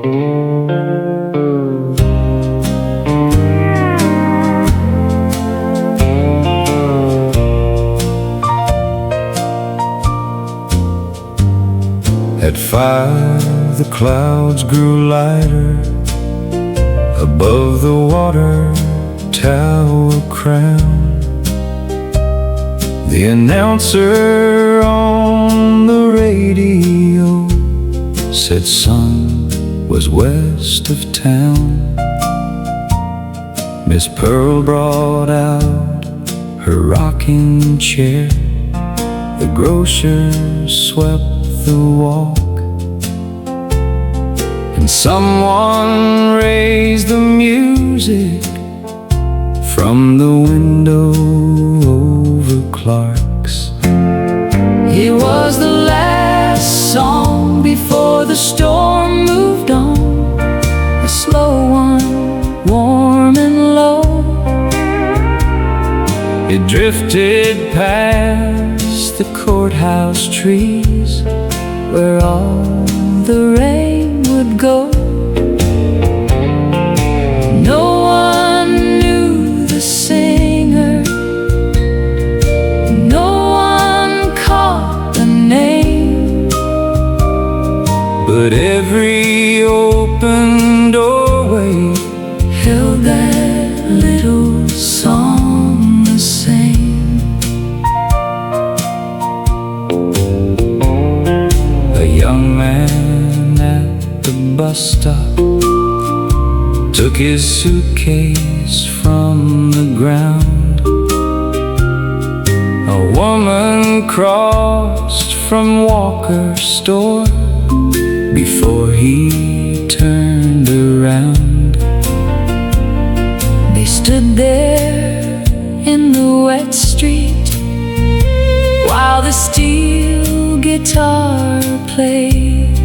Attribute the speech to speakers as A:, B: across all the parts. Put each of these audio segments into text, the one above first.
A: At 5, the clouds grew lighter above the water tower crown. The announcer on the radio said sun was west of town. Miss Pearl brought out her rocking chair. The grocer swept the walk, and someone raised the music from the window over Clark's. It was the last song before the storm moved on, a slow one, warm and low. It drifted past the courthouse trees where all the rain would go. No one knew the singer, no one caught the name, but every open doorway held that little song the same. A young man at the bus stop took his suitcase from the ground. A woman crossed from Walker's store before he turned around. They stood there in the wet street while the steel guitar played.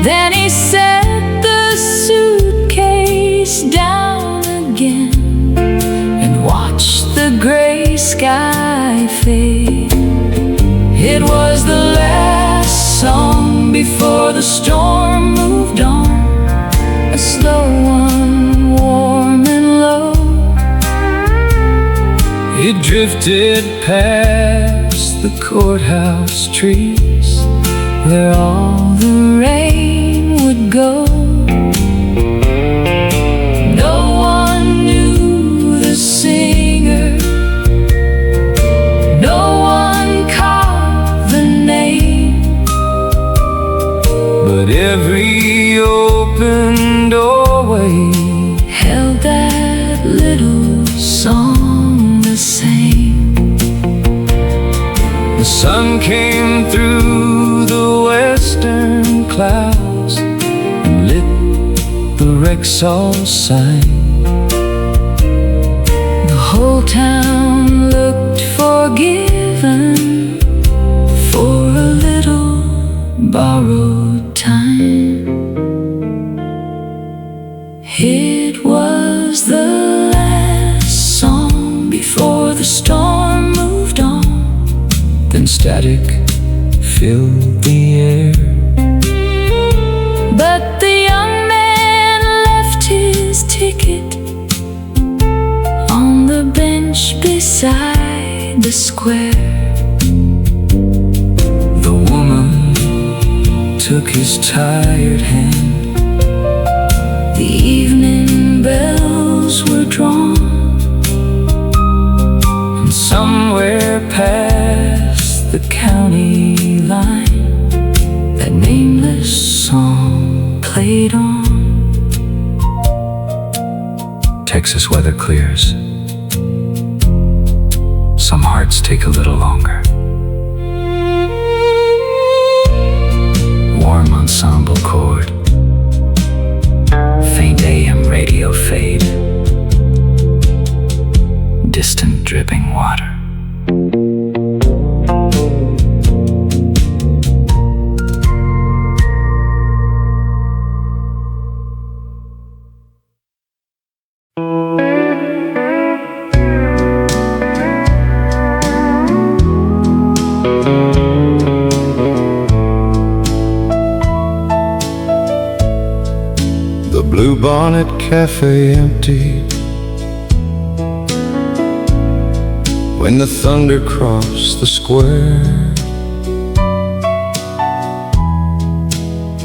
A: Then he set the suitcase down again and watched the gray sky fade. It was the last song before the storm moved on, a slow one, warm and low. It drifted past the courthouse trees where all the rain would go. No one knew the singer, no one caught the name, but every open doorway held that little song the same. The sun came through the western clouds and lit the Rexall sign. The whole town looked forgiven for a little borrowed time. It was the last song before the storm moved on. Then static filled the air, but the young man left his ticket on the bench beside the square. The woman took his tired hand. The evening bells were drawn, and somewhere past the county line, that nameless song played on. Texas weather clears. Some hearts take a little longer. Warm ensemble chord, faint AM radio fade, distant dripping water.
B: Bluebonnet Cafe empty when the thunder crossed the square.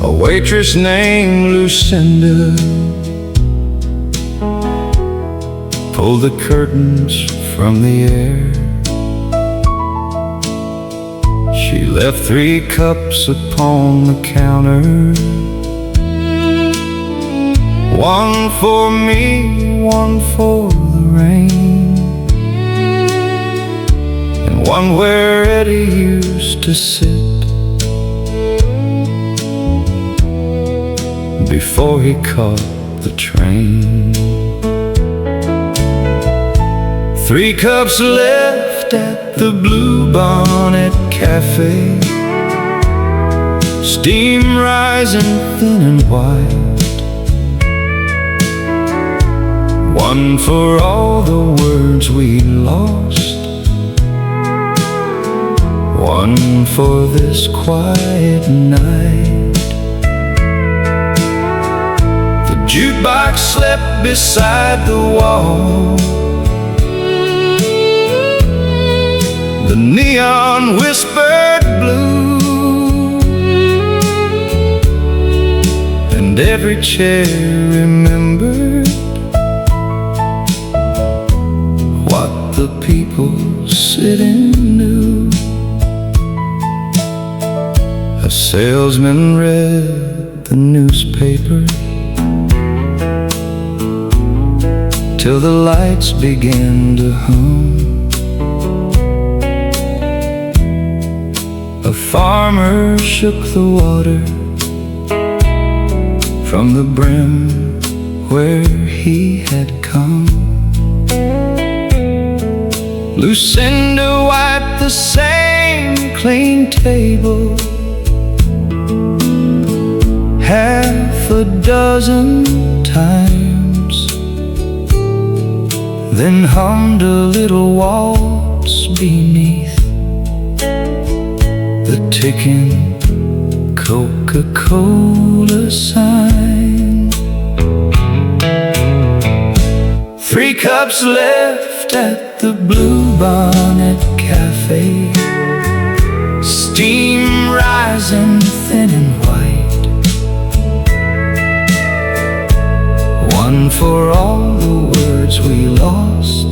B: A waitress named Lucinda pulled the curtains from the air. She left 3 cups upon the counter, one for me, one for the rain, and one where Eddie used to sit before he caught the train. 3 cups left at the Bluebonnet Cafe, steam rising thin and white, one for all the words we lost, one for this quiet night. The jukebox slept beside the wall, the neon whispered blue, and every chair remembered what the people sitting knew. A salesman read the newspaper till the lights began to hum. A farmer shook the water from the brim where he had come. Lucinda wiped the same clean table 6 times, then hummed a little waltz beneath the ticking Coca-Cola sign. 3 cups left at the Bluebonnet Cafe, steam rising thin and white, one for all the words we lost,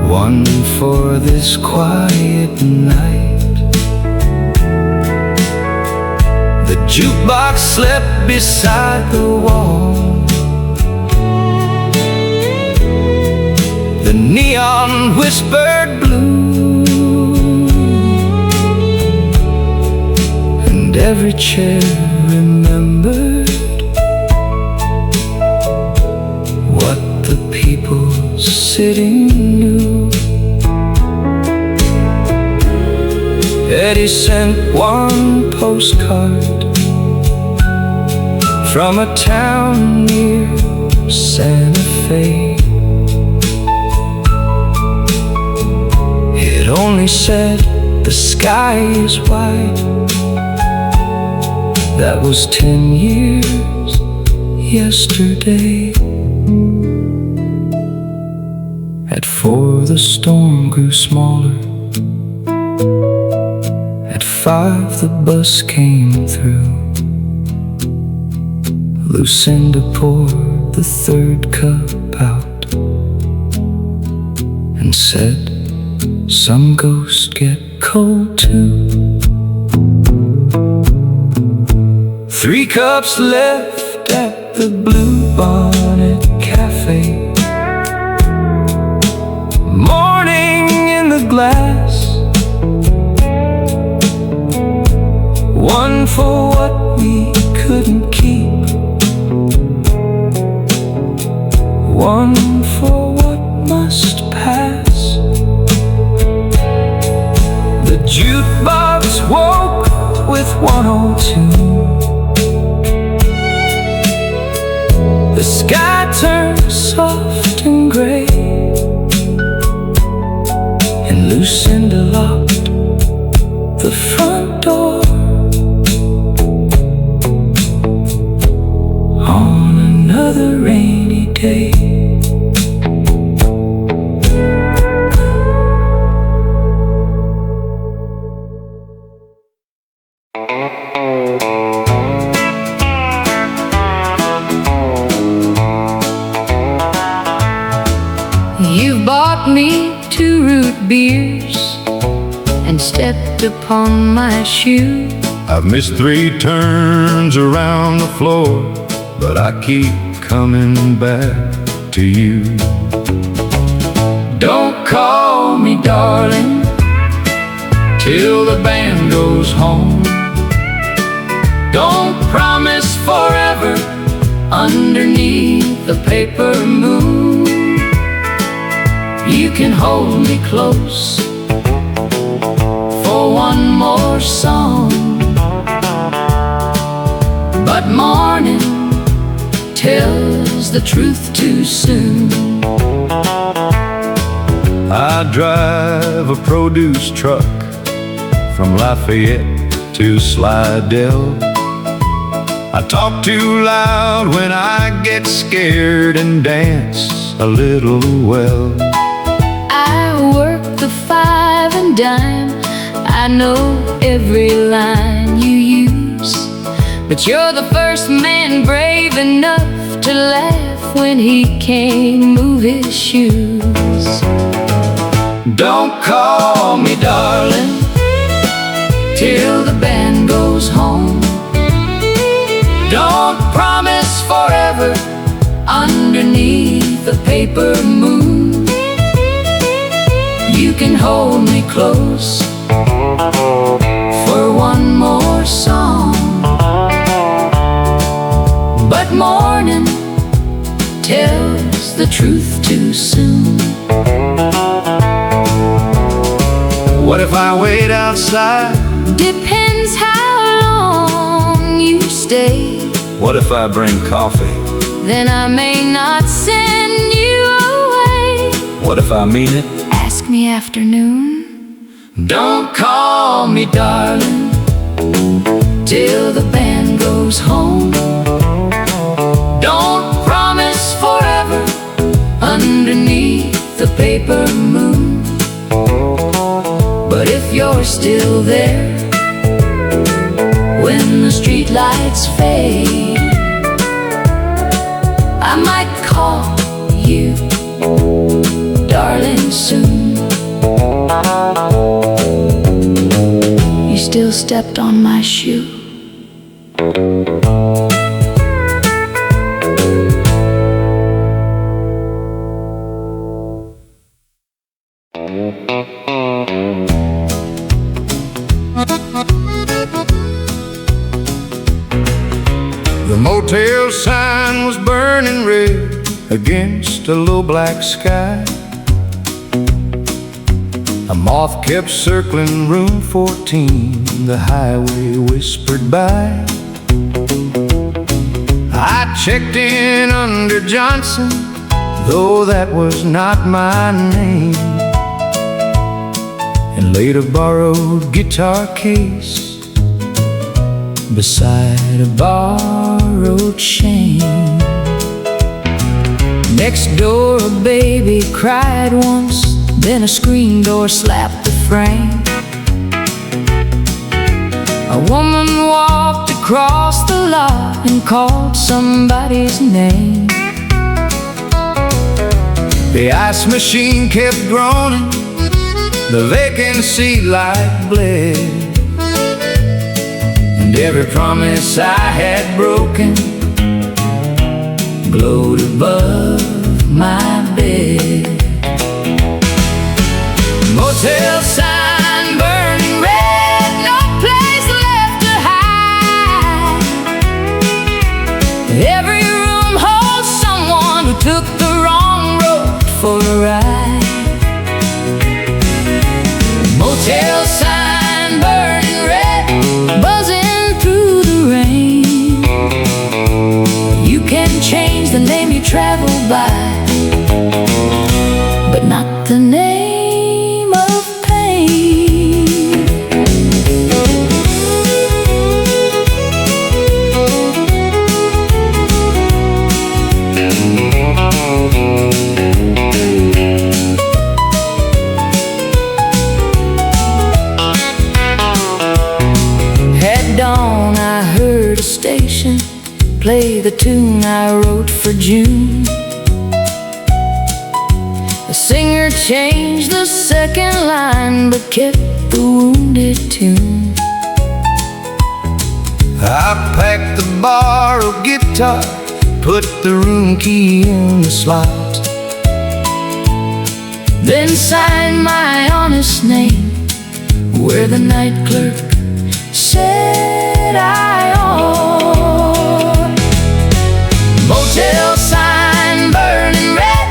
B: one for this quiet night. The jukebox slept beside the wall, the neon whispered blue, and every chair remembered what the people sitting knew. Eddie sent 1 postcard from a town near Santa Fe. It only said the sky is white. That was 10 years yesterday. At 4 the storm grew smaller. At 5 the bus came through. Lucinda poured the 3rd cup out and said, some ghosts get cold too. 3 cups left at the Bluebonnet Cafe, morning in the glass, one for what we couldn't keep, one for what must pass. The jukebox woke with 102. The sky turned soft and gray, and Lucinda locked the front door. okay.
A: You've bought me 2 root beers and stepped upon my shoe.
B: I've missed 3 turns around the floor, but I keep coming back to you. Don't call me darling till the band goes home. Don't promise forever underneath the paper moon. You can hold me close for one more song, but morning tells the truth too soon. I drive a produce truck from Lafayette to Slidell. I talk too loud when I get scared and dance a little well.
A: I work the 5 and dime. I know every line you use, but you're the first man brave enough to laugh when he can't move his shoes.
B: Don't call me darling till the band goes home. Don't promise forever underneath the paper moon. You can hold me close for one more song, but morning tells the truth too soon. What if I wait outside?
A: Depends how long you stay.
B: What if I bring coffee?
A: Then I may not send you away.
B: What if I mean it?
A: Ask me afternoon.
B: Don't call me darling till the band goes home. Don't promise forever underneath the paper moon. But if you're still there when the street lights fade, I might call you darling soon. You still stepped on my shoe. The motel sign was burning red against a low black sky. A moth kept circling room 14, the highway whispered by. I checked in under Johnson, though that was not my name, and laid a borrowed guitar case beside a borrowed chain.
A: Next door a baby cried once, then a screen door slapped the frame. A woman walked across the lot and called somebody's name.
B: The ice machine kept groaning, the vacancy light bled, and every promise I had broken glowed above my bed. Motel sign burning red, no place left to hide.
A: Every room holds someone who took the wrong road for a ride.
B: Motel sign burning red,
A: buzzing through the rain. You can change the name you travel by, but not the name of pain. station, play the tune I wrote for June. The singer changed the second line but kept the wounded tune.
B: I packed the borrowed guitar, put the room key in the slot,
A: then signed my honest name where the night clerk said I ought. Motel sign burning red,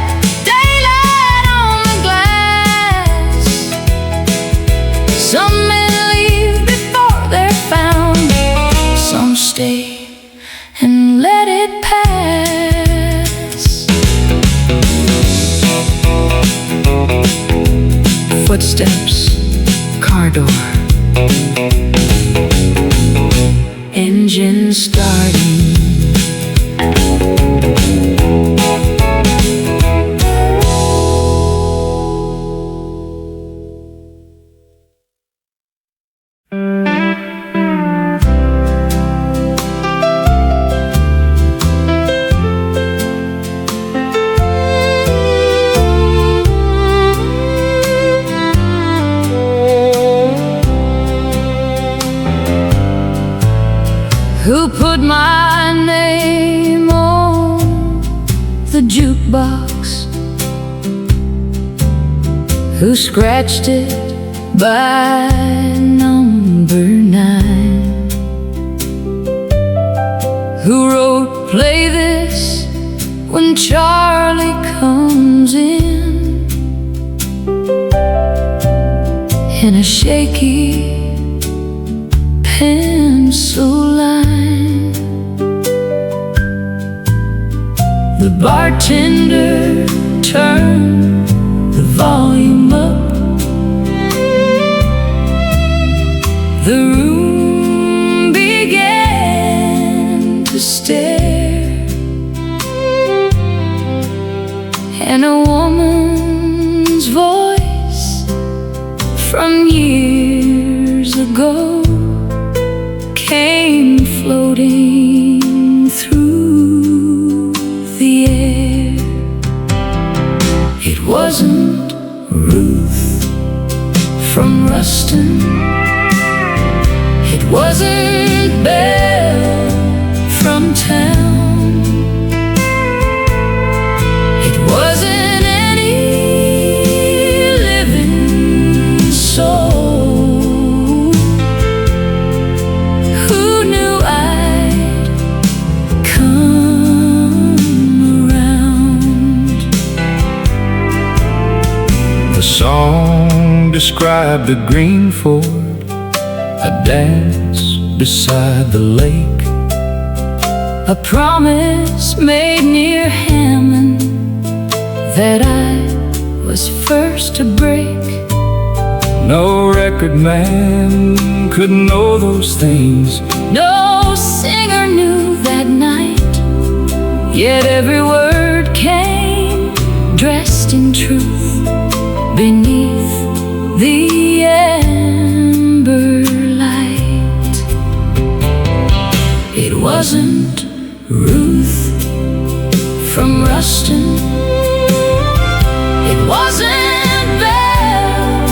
A: daylight on the glass. Some men leave before they're found, some stay and let it pass. Footsteps, car door, engine starting. Who put my name on the jukebox? Who scratched it by number 9? Who wrote play this when Charlie comes in a shaky pencil line? The bartender turned the volume up. The room began to stare, and a woman's voice from years ago came floating through the air. It wasn't Ruth from Ruston, it wasn't Belle from town, it wasn't any living soul who knew I'd come around.
B: The song described the green ford, a dance beside the lake,
A: a promise made near Hammond that I was first to break.
B: No record man could know those things,
A: No singer knew that night, yet every word came dressed in truth beneath the amber light. It wasn't Ruth from Ruston, it wasn't Belle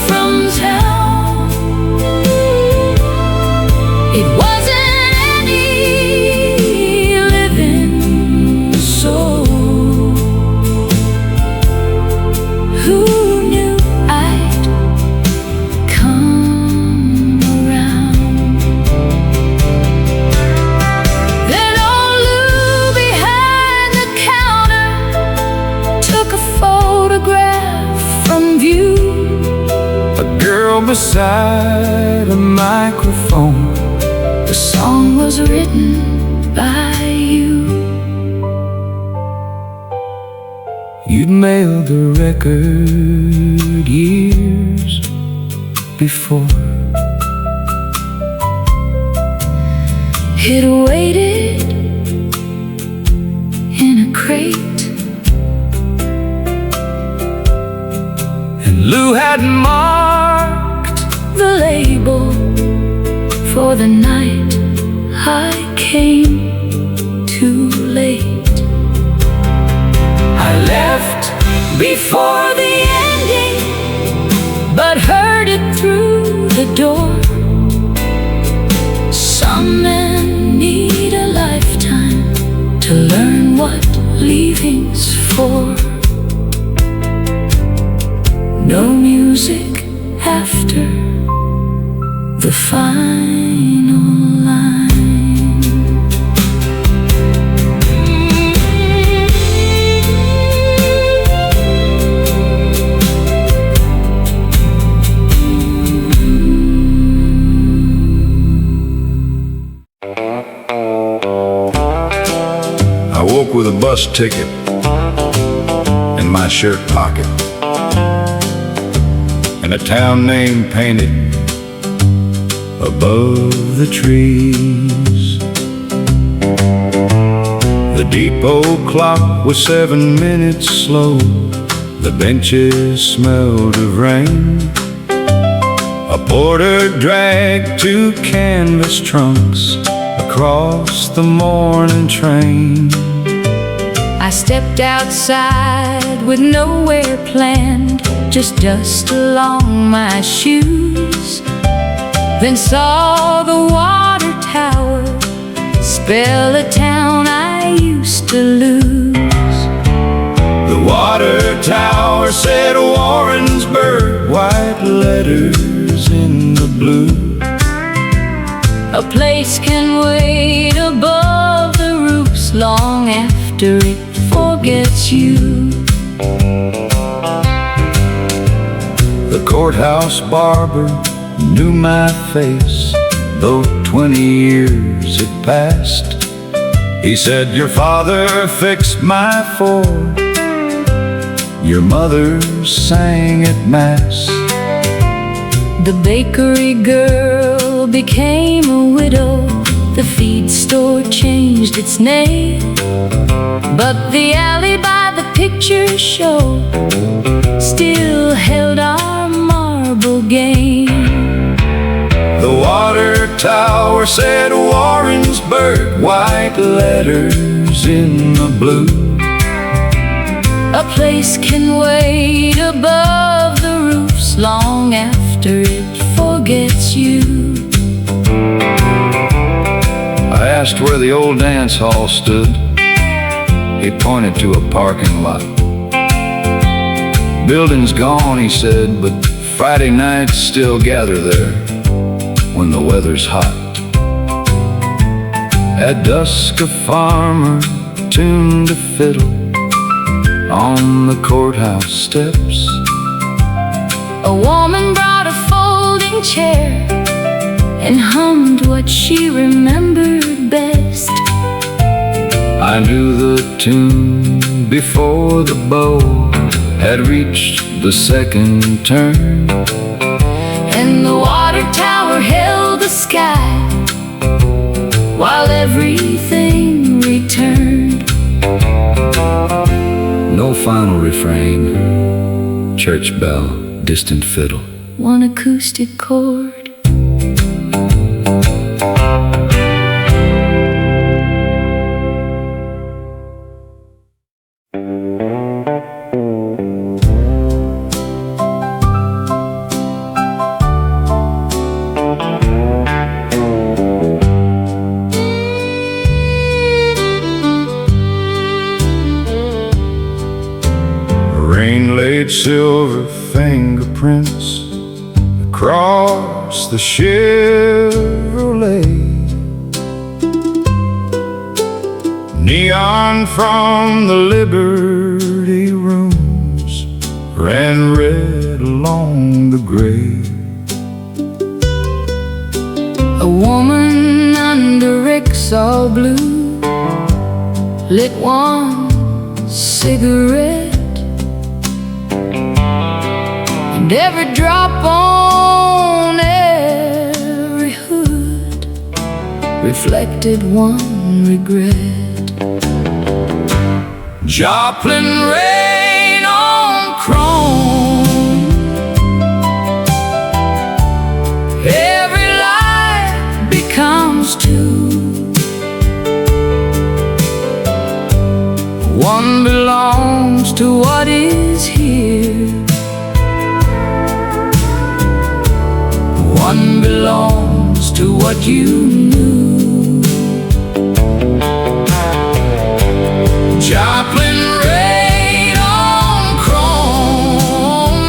A: from town, it wasn't any living soul who knew I'd come around. Then old Lou behind the counter took a photograph from view.
B: a girl beside a microphone.
A: The song was written by you.
B: You'd mailed the record years before.
A: It waited in a crate,
B: And Lou had marked
A: the label for the night I came too late. I left before the ending, but heard it through the door. Some men need a lifetime to learn what leaving's for. No music after the final line.
B: I woke with a bus ticket in my shirt pocket and a town name painted above the trees. The depot clock was 7 minutes slow. The benches smelled of rain. A porter dragged 2 canvas trunks across the morning train.
A: I stepped outside with nowhere planned, just dust along my shoes. Then saw the water tower spell a town I used to lose.
B: The water tower said Warrensburg, white letters in the blue.
A: A place can wait above the roofs long after it forgets you.
B: The courthouse barber knew my face, though 20 years had passed. He said, your father fixed my Ford, your mother sang at Mass.
A: The bakery girl became a widow. The feed store changed its name, but the alley by the picture show still held our marble game.
B: The water tower said Warrensburg, white letters in the blue.
A: A place can wait above the roofs long after it forgets you.
B: I asked where the old dance hall stood. He pointed to a parking lot. Building's gone, he said, but Friday nights still gather there when the weather's hot. At dusk a farmer tuned a fiddle on the courthouse steps.
A: A woman brought a folding chair and hummed what she remembered best.
B: I knew the tune before the bow had reached the second turn,
A: and the water tower held the sky while everything returned.
B: no final refrain, church bell, distant fiddle,
A: one acoustic chord.
B: Rain laid silver fingerprints across the Chevrolet. Neon from the Liberty rooms ran red along the grave.
A: A woman under Rexall blue lit one cigarette, and every drop on every hood reflected one regret. Joplin rain on chrome, every light becomes two. One belongs to what is here. One belongs to what you knew. Joplin rain on chrome,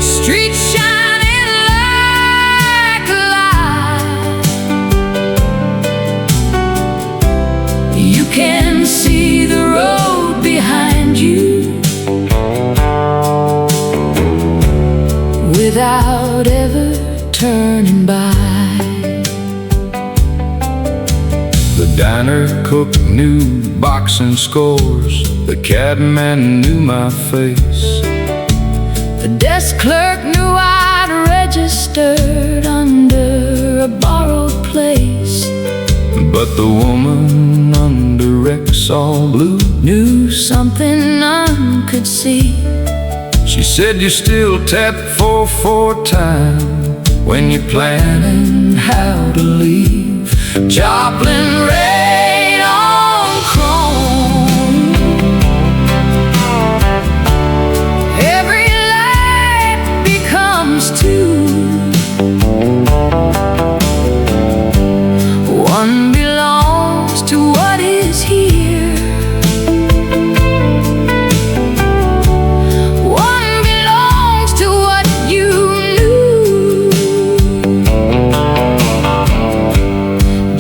A: street shining like a light. You can see the road behind you without ever turning by.
B: The diner cook knew boxing scores. The cabman knew my face.
A: The desk clerk knew I'd registered under a borrowed place.
B: But the woman under Rexall blue
A: knew something none could see.
B: She said you still tap 4/4 time when you're planning how to leave. Joplin rain on chrome,
A: every light becomes two. One belongs to what is here. One belongs to what you knew.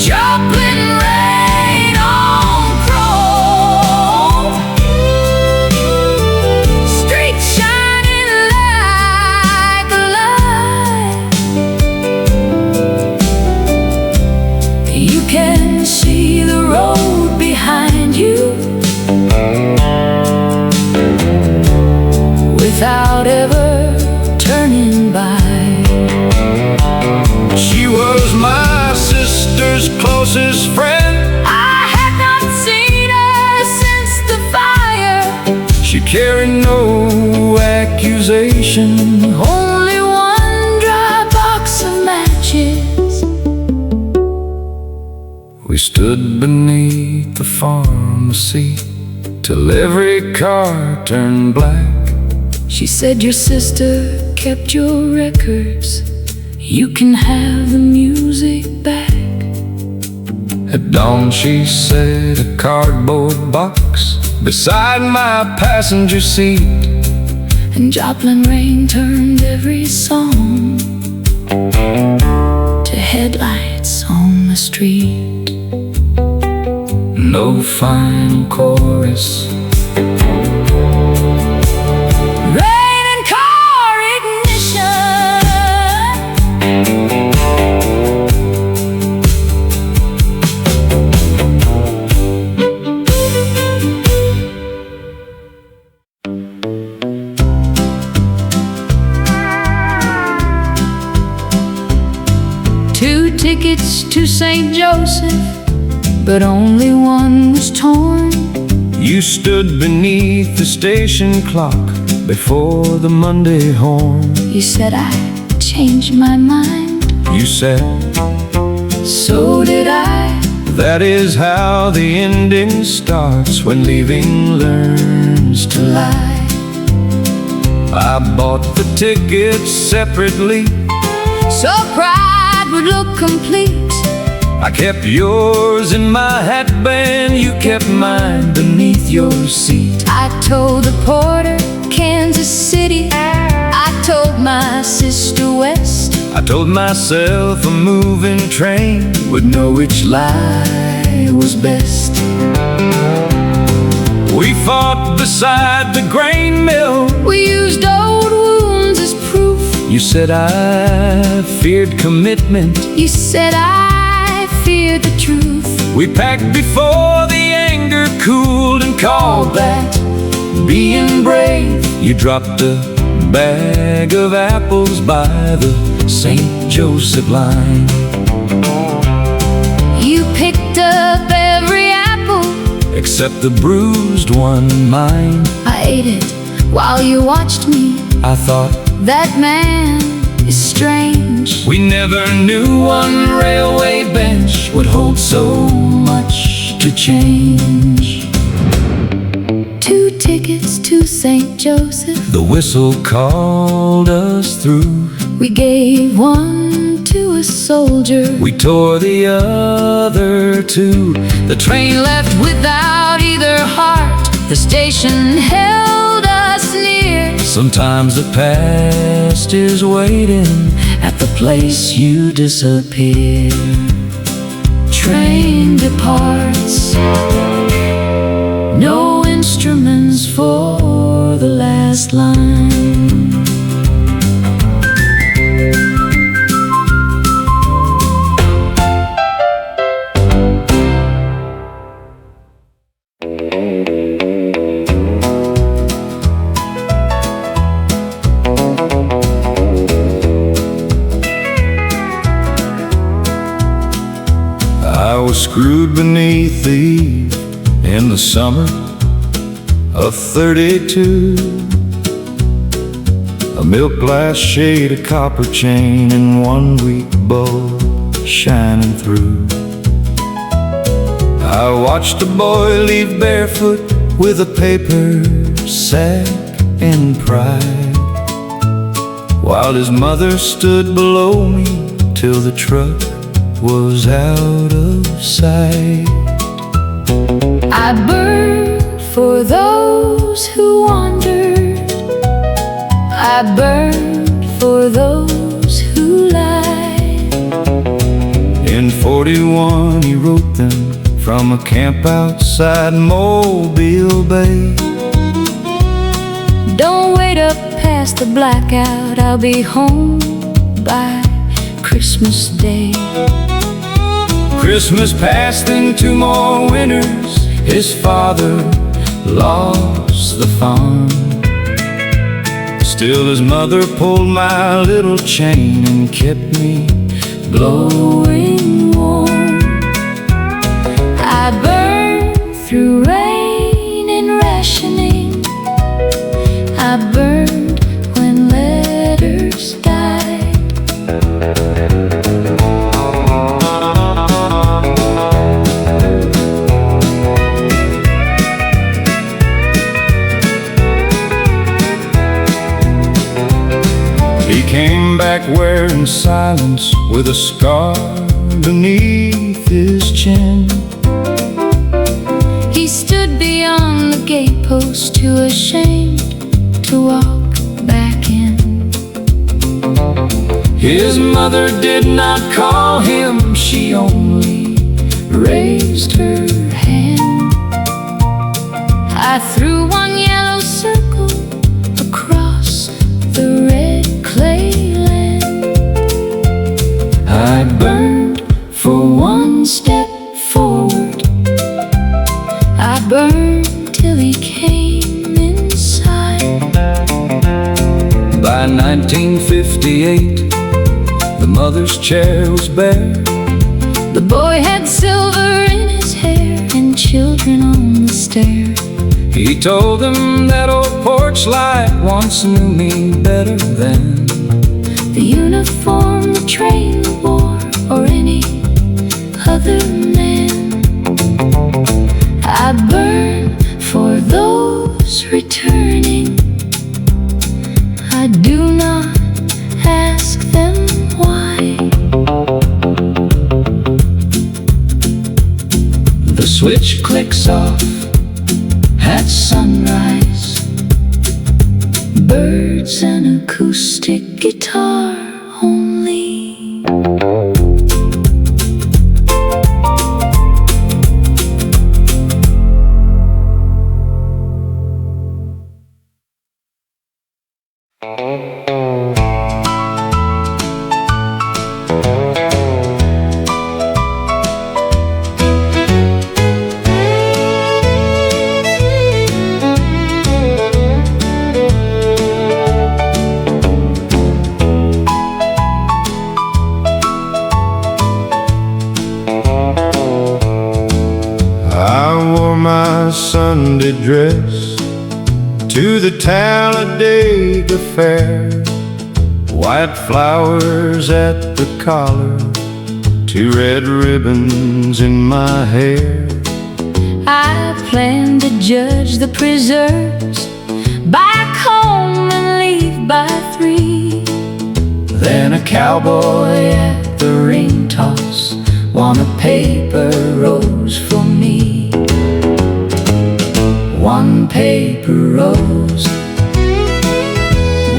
A: Joplin rain on chrome, street shining like a light. You can see the road behind you without ever turning by.
B: She was my sister's closest friend.
A: I had not seen her since the fire.
B: She carried no accusation,
A: Only one dry box of matches.
B: We stood beneath the pharmacy till every car turned black.
A: She said your sister kept your records. You can have the music back.
B: At dawn she set a cardboard box beside my passenger seat.
A: And Joplin rain turned every song to headlights on the street.
B: No final chorus,
A: Rain and car ignition. Two tickets to St. Joseph, but only one was torn.
B: you stood beneath the station clock before the Monday horn.
A: You said I changed my mind.
B: You said,
A: So did I.
B: that is how the ending starts when leaving learns to lie. I bought the tickets separately,
A: So pride would look complete.
B: I kept yours in my hatband, you kept mine beneath your seat.
A: I told the porter Kansas City. I told my sister West.
B: I told myself a moving train would know which lie was best. We fought beside the grain mill.
A: We used old wounds as proof.
B: You said I feared commitment.
A: You said I feared the truth.
B: We packed before the anger cooled and called that being brave. You dropped a bag of apples by the St. Joseph line.
A: You picked up every apple
B: except the bruised one, mine.
A: I ate it while you watched me.
B: I thought,
A: That man is strange.
B: we never knew one railway bench would hold so much
A: to change. 2 tickets to St. Joseph.
B: The whistle called us through.
A: We gave one to a soldier.
B: We tore the other two.
A: The train left without either heart. The station held us near.
B: Sometimes the past is waiting
A: At the place you disappear. Train departs. No instruments for the last line.
B: I was screwed beneath the eave in the summer of 32. A milk glass shade, a copper chain, and 1 weak bow shining through. I watched a boy leave barefoot with a paper sack and pride, while his mother stood below me till the truck was out of sight.
A: I burned for those who wandered. I burned for those who lied.
B: In 41 he wrote them from a camp outside Mobile Bay.
A: Don't wait up past the blackout. I'll be home by Christmas Day.
B: Christmas passed and 2 more winters. His father lost the farm. Still his mother pulled my little chain and kept me blowing warm.
A: I burned through rain and rationing. I burned when letters died.
B: He came back wearing silence with a scar beneath his chin.
A: He stood beyond the gatepost, too ashamed to walk back in.
B: His mother did not call him, she only
A: Raised her hand. I threw 1 yellow circle across the red clay land.
B: I
A: Burned for 1 step forward. I burned till he came inside.
B: By 1958, the mother's chair was bare.
A: The boy had silver in his hair and children on the stair.
B: He told them that old porch light once knew me better than
A: The uniform the train wore or any other man. I burn for those returning. I do not ask them why.
B: the switch clicks off
A: At sunrise, birds and acoustic guitar only.
B: my Sunday dress to the Talladega Fair. White flowers at the collar, 2 red ribbons in my hair.
A: I plan to judge the preserves, back home and leave by 3.
B: Then a cowboy at the ring toss won a paper rose for me. 1 paper rose,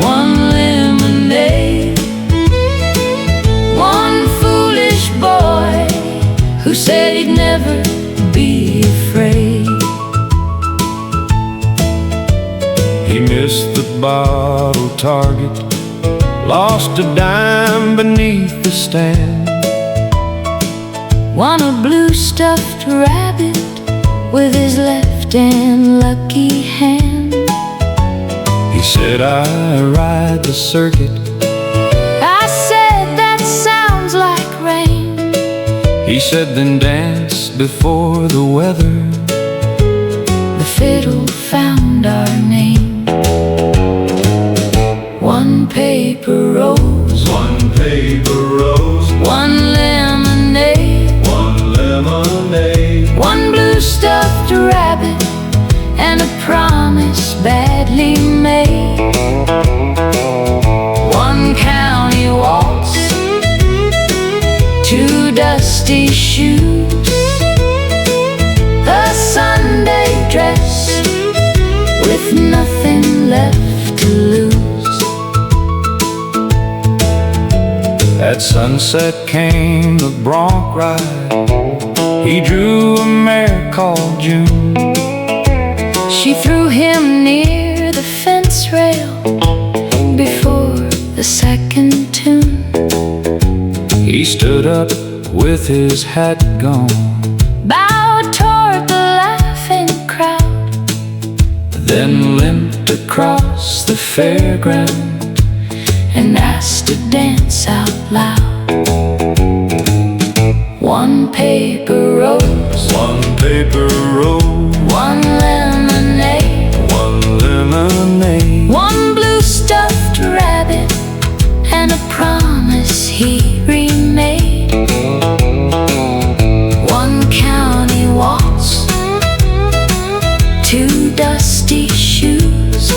B: 1 lemonade, 1 foolish boy who said he'd never be afraid. He missed the bottle target, lost a dime beneath the stand.
A: Won a blue stuffed rabbit with his left and lucky hand.
B: He said, I ride the circuit.
A: I said, that sounds like rain.
B: He said, then dance before the weather.
A: The fiddle found our name. 1 paper rose,
B: 1 paper rose,
A: 1 lemonade,
B: 1 lemonade,
A: 1 blue stuffed rabbit, and a promise badly made. 1 county waltz, 2 dusty shoes, a Sunday dress with nothing left to lose.
B: At sunset came the bronc ride. He drew a mare called June.
A: She threw him near the fence rail before the second tune.
B: He stood up with his hat gone,
A: Bowed toward the laughing crowd,
B: then limped across the fairground
A: and asked to dance out loud. 1 paper rose,
B: 1 paper rose,
A: 1 lemonade,
B: 1 lemonade,
A: 1 blue stuffed rabbit, and a promise he remade. 1 county waltz, 2 dusty shoes,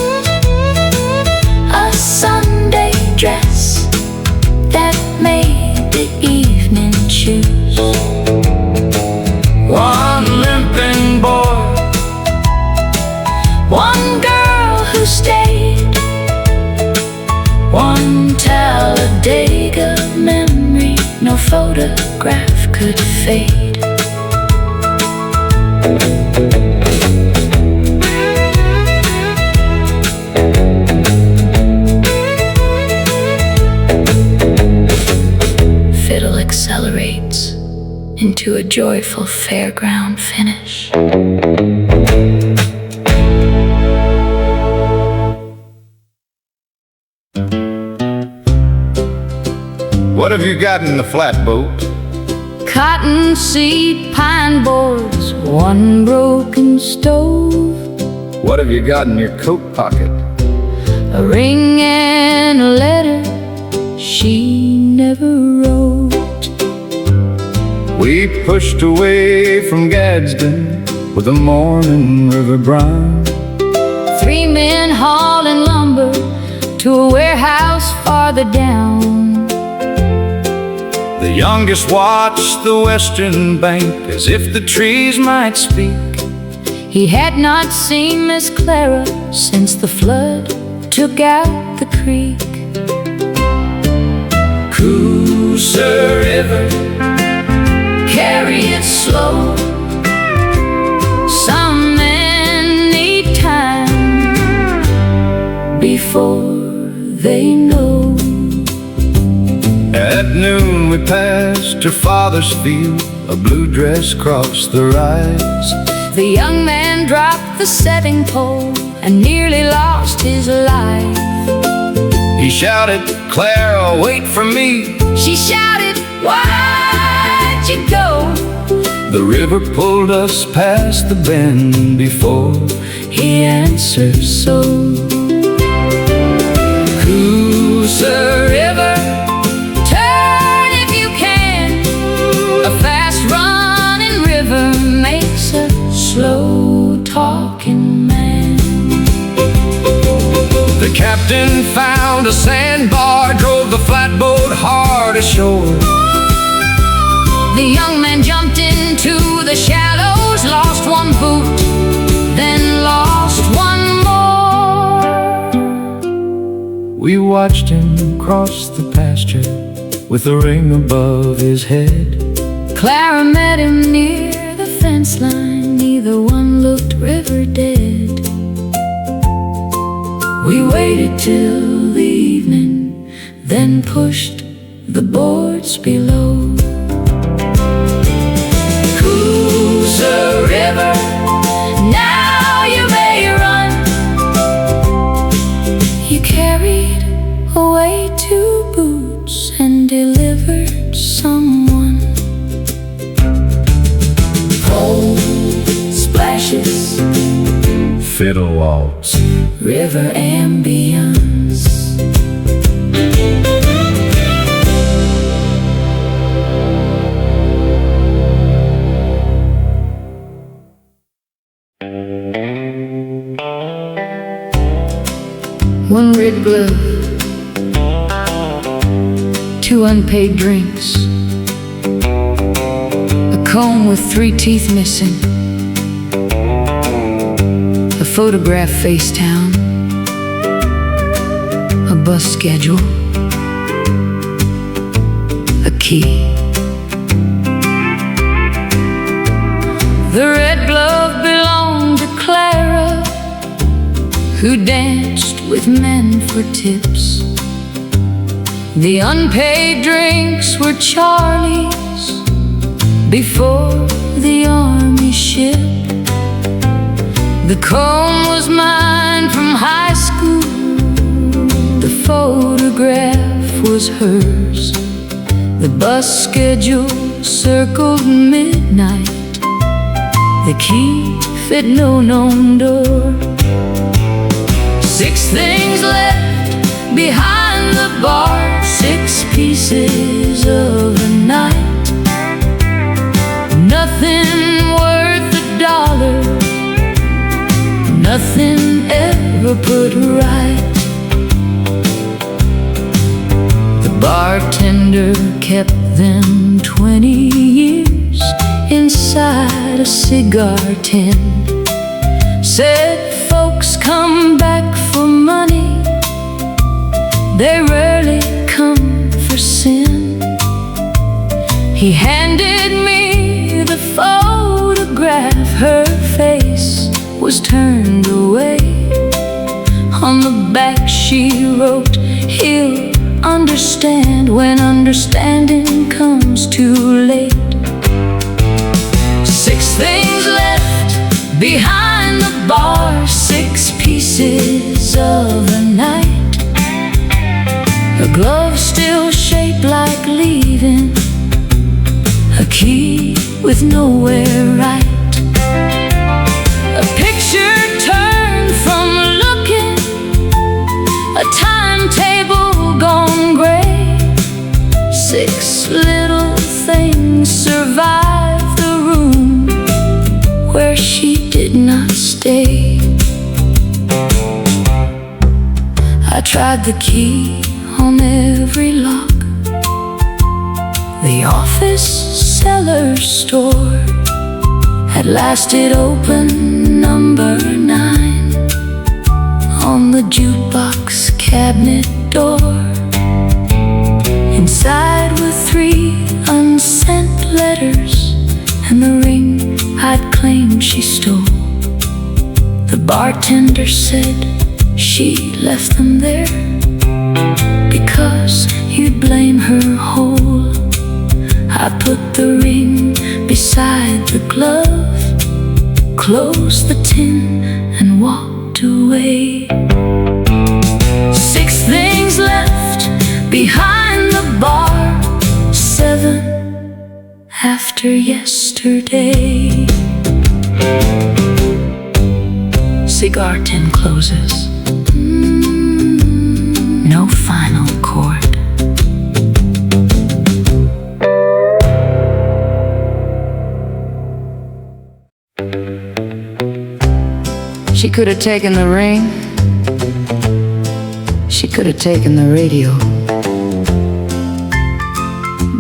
A: a Sunday dress that made the evening choose.
B: 1 limping boy,
A: 1 girl who stayed, 1 Talladega memory no photograph could fade. Fiddle accelerates into a joyful fairground finish.
B: what have you got in the flatboat?
A: Cottonseed pine boards, 1 broken stove,
B: What have you got in your coat pocket?
A: a ring and a letter she never wrote.
B: We pushed away from Gadsden with the morning river brine.
A: 3 men hauling lumber to a warehouse farther down.
B: The youngest watched the western bank as if the trees might speak.
A: He had not seen Miss Clara since the flood took out the creek.
B: Coosa River,
A: Carry it slow, some men need time before they know.
B: At noon we passed her father's field, a blue dress crossed the rise.
A: The young man dropped the setting pole and nearly lost his life.
B: He shouted, Clara, wait for me.
A: She shouted, why'd you go?
B: The river pulled us past the bend before
A: He answered so.
B: Coosa
A: River, turn if you can. A fast running river makes a slow
B: a sandbar, drove the flatboat hard ashore.
A: The young man jumped into the shallows, lost one boot, then lost one more.
B: We watched him cross the pasture with the ring above his head.
A: Clara met him near the fence line, neither one looked river dead. We waited till the evening, then pushed the boards below. Who's a river? Now you may run. You carried away 2 boots and delivered someone. Cold splashes,
B: Fiddle waltz,
A: river ambience. One red glove, 2 unpaid drinks, a comb with 3 teeth missing, a photograph face down, a bus schedule, a key. The red glove belonged to Clara, who danced with men for tips. The unpaid drinks were Charlie's before the army ship. The comb was mine from high school, the photograph was hers. The bus schedule circled midnight, the key fit no known door. 6 things left behind the bar, 6 pieces of a night. Nothing worth $1, nothing ever put right. The bartender kept them 20 years inside a cigar tin. Said folks come back for money, they rarely come for sin. He handed me the photograph, her face was turned away. On the back she wrote, he'll understand when understanding comes too late. 6 things left behind the bar, 6 pieces of a night. A glove still shaped like leaving, a key with nowhere right. A picture turned from looking, a timetable gone gray. 6 little things survived the room where she did not stay. I tried the key on every lock, the office, cellar, store. At last it opened number 9 on the jukebox cabinet door. Inside were 3 unsent letters and the ring I'd claimed she stole. The bartender said she left them there because you'd blame her whole. I put the ring beside the glove, closed the tin and walked away. 6 things left behind the bar, 7 after yesterday. Cigar tin closes, no final chord. She could have taken the ring, she She could have taken the radio,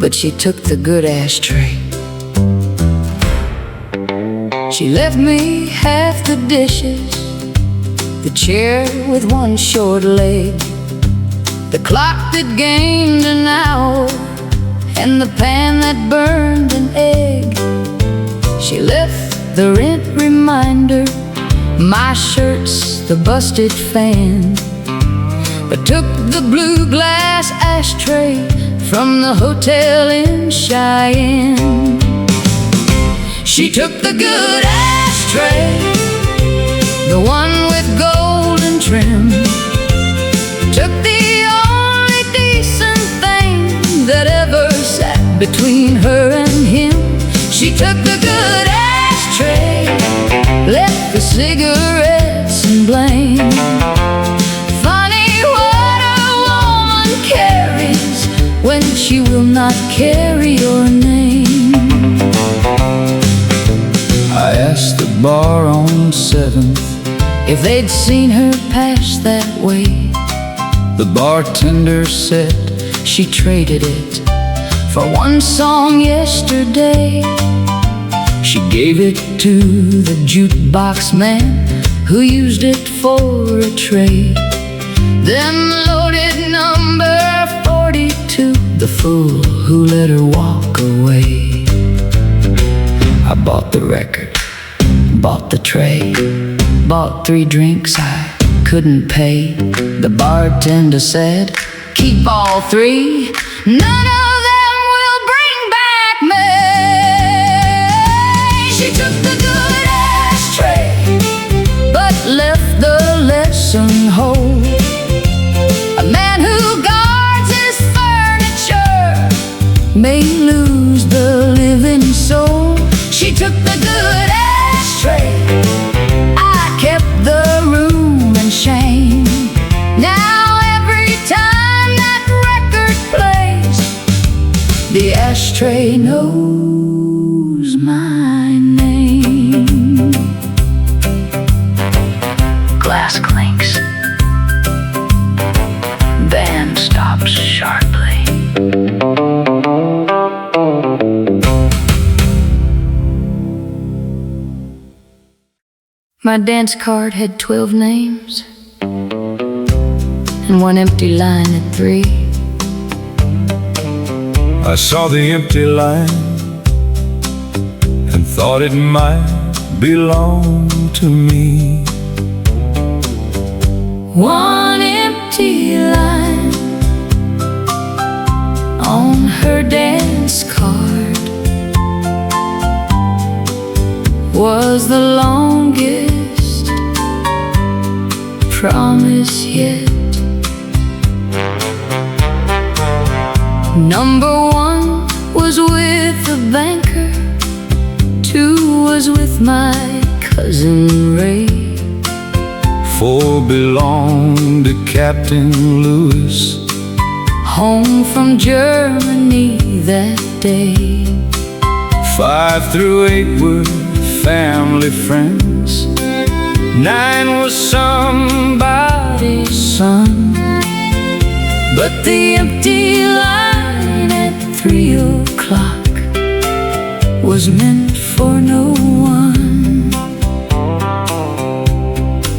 A: but she took the good ashtray. She left me half the dishes, the chair with one short leg, the clock that gained an hour, and the pan that burned an egg. She left the rent reminder, my shirts, the busted fan, but took the blue glass ashtray from the hotel in Cheyenne. She took the good ashtray, the one with golden trim, took the only decent thing that ever sat between her and him. She took the good ashtray, left the cigarettes and blame. Funny what a woman carries when she will not carry your name.
B: I asked the bar on 7th
A: if they'd seen her pass that way.
B: The bartender said
A: She traded it for one song yesterday. She gave it to the jukebox man, who used it for a trade. Then loaded number 42, the fool who let her walk away. I bought the record, bought the tray, bought 3 drinks I couldn't pay. The bartender said, keep all 3, none of them will bring back May. She took the good ashtray, but left the lesson whole. A man who guards his furniture may lose the living soul. She took the good ashtray, I kept the room in shame. Now every time that record plays, the ashtray knows my name. Glass clinks, band stops sharply. My dance card had 12 names and one empty line at 3.
B: I saw the empty line and thought it might belong to me.
A: One empty line on her dance card was the longest promise yet. Number 1 was with the banker, 2 was with my cousin Ray,
B: 4 belonged to Captain Lewis,
A: home from Germany that day.
B: 5 through 8 were family friends, 9 was somebody's son. But the empty line at 3 o'clock was meant for no one.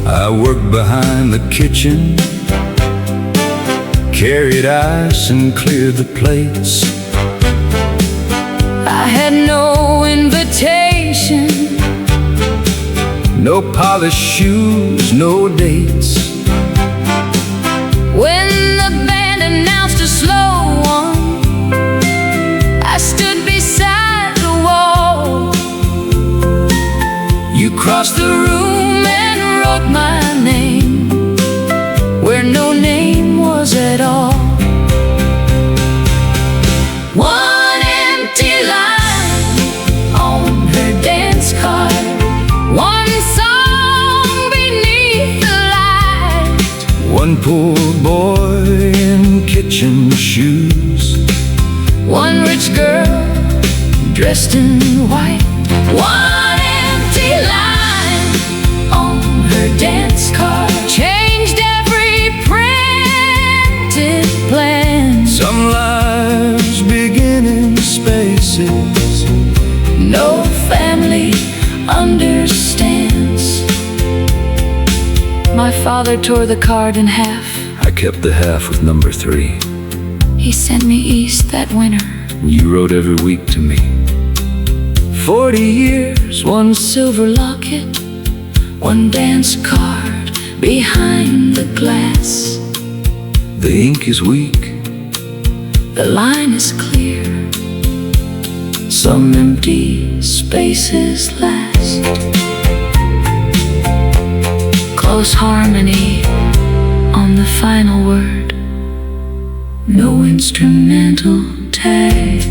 B: I worked behind the kitchen, carried ice and cleared the plates.
A: I had no invitation,
B: no polished shoes, no dates.
A: When the band announced a slow one, I stood beside the wall.
B: You
A: Crossed the room and wrote my name where no name was at all. One empty line on her dance card, one song beneath the light,
B: one poor boy in kitchen shoes,
A: one rich girl dressed in white. One empty line on her dance card changed every print family understands. My father tore the card in half.
B: I kept the half with number 3.
A: He sent me east that winter.
B: You wrote every week to me.
A: 40 years, one silver locket, one dance card behind the glass.
B: The ink is weak,
A: the line is clear, some empty spaces last. Close harmony on the final word, no instrumental tag.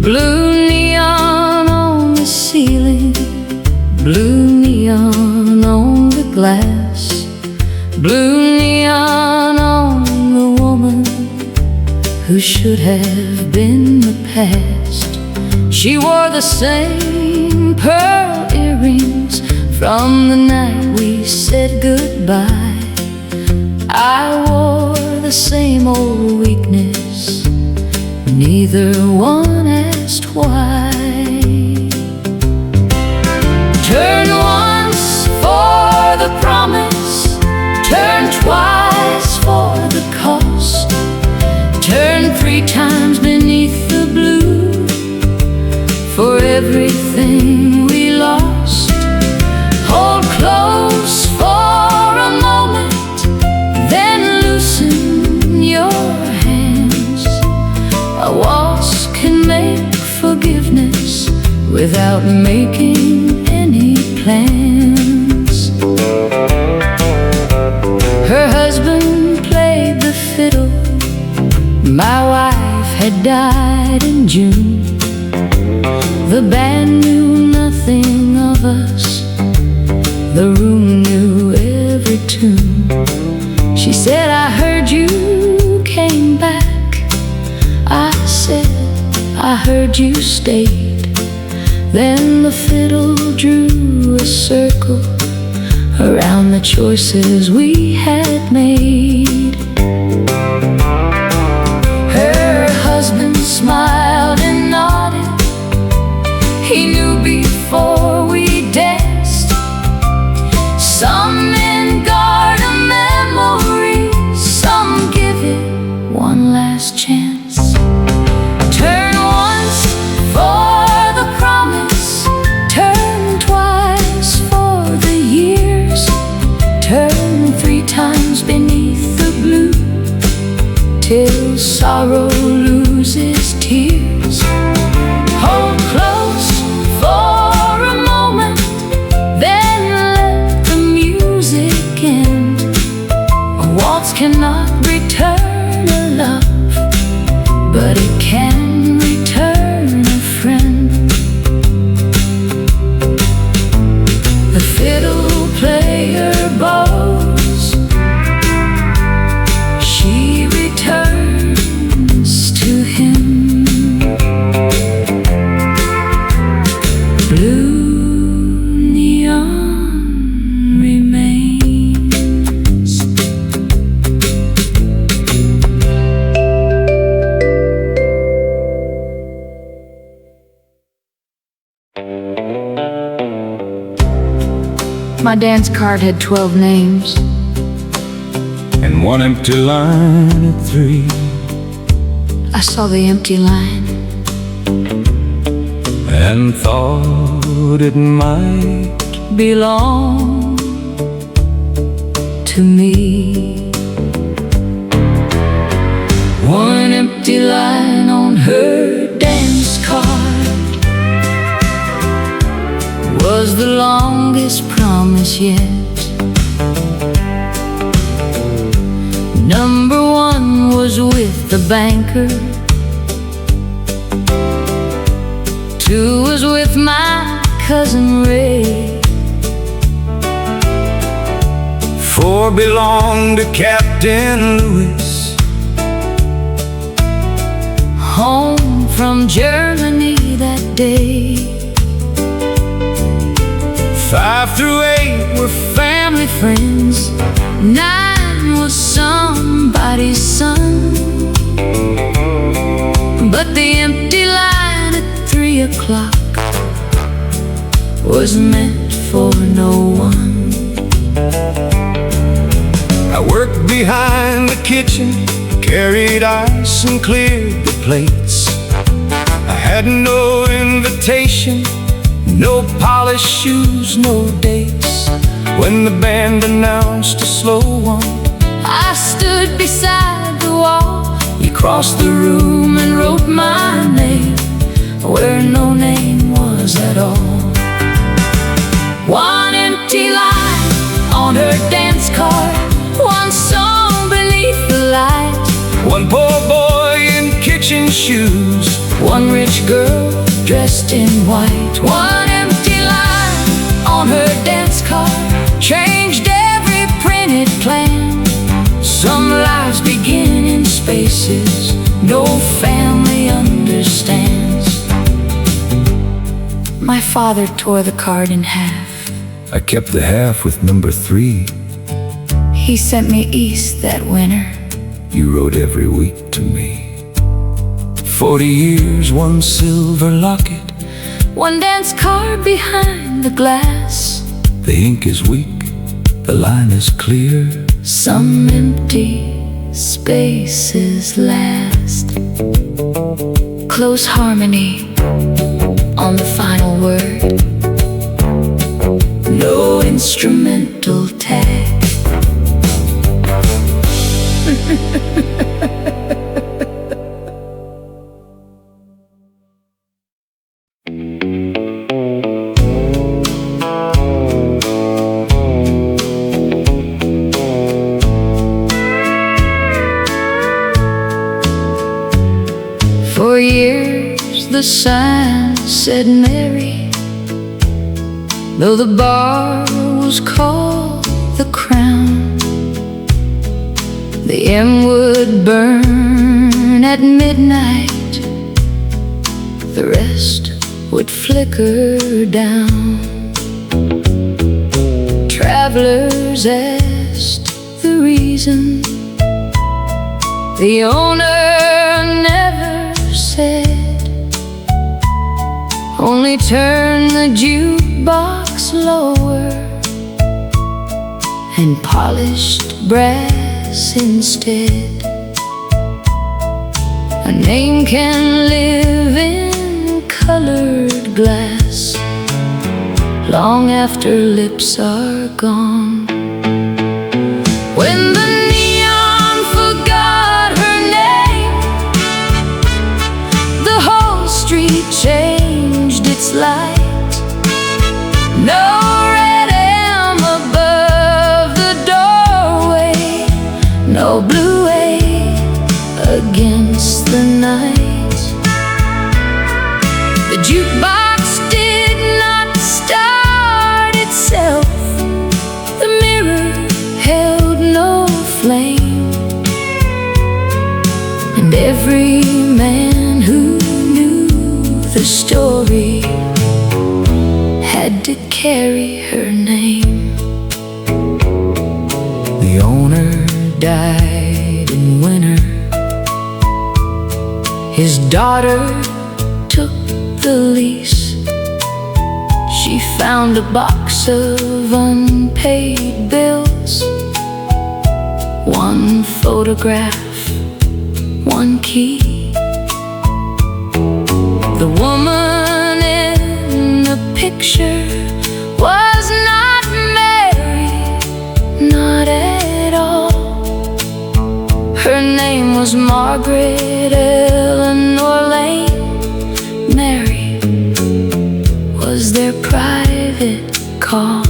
A: Blue neon on the ceiling, blue neon on the glass, blue neon on the woman who should have been the past. She wore the same pearl earrings from the night we said goodbye. I wore the same old weakness, neither one asked why. Turn once for the promise, turn twice for the cost, turn 3 times beneath the blue for everything we lost. Hold close for a moment, then loosen your hands. A waltz can make forgiveness without making any plans. Her husband played the fiddle, my wife had died in June. The band knew nothing of us, the room knew every tune. She said, I heard you came back. I said, I heard you stayed. Then the fiddle drew a circle around the choices we had made. Her husband smiled and nodded. He knew before we danced. Some men guard a memory, some give it one last chance. Turn once for the promise, turn twice for the years, turn 3 times beneath the blue till sorrow loses tears. Hold close for a moment, then let the music end. A waltz cannot return a love, but it can return a friend. The fiddle player bows, she returns to him. Blue neon remains. My dance card had 12 names,
B: and one empty line at 3.
A: I saw the empty line
B: and thought it might
A: belong to me. One empty line on her dance card was the longest promise yet. Number 1 was with the banker, 2 was with my cousin Ray,
B: 4 belonged to Captain Lewis.
A: Home from Germany that day.
B: 5 through 8
A: Were family friends. 9 was somebody's son. But the empty line at 3 o'clock was meant for no one.
B: I worked behind the kitchen, carried ice and cleared the plates. I had no invitation, no polished shoes, no dates. When the band announced a slow one,
A: I stood beside the wall. He crossed the room and wrote my name where no name was at all. One empty line on her dance card, one song beneath the light.
B: One poor boy in kitchen shoes,
A: One rich girl dressed in white. One empty line on her dance card changed every printed plan. Some lives begin in spaces no family understands. My father tore the card in half.
B: I kept the half with number 3.
A: He sent me east that winter.
B: You wrote every week to me. 40 years, 1 silver locket.
A: 1 dance card behind the glass.
B: The ink is weak, the line is clear.
A: Some empty spaces last. Close harmony on the final word. No instrumental tag. For years the sign said Mary, though the bar was called the Crown. The M would burn at midnight, the rest would flicker down. Travelers asked the reason. The owner never said, only turn the jukebox lower and polished brass instead. A name can live in colored glass long after lips are gone. When the neon forgot her name, the whole street changed its light. No red M above the doorway, no blue A against the night. The jukebox did not start itself. The mirror held no flame, and every man who knew the story had to carry her name. The owner died in winter. His daughter took the lease. She found a box of unpaid bills, 1 photograph, 1 key. The woman in the picture was not Mary, not at all. Her name was Margaret Eleanor Lane. Mary was their private call.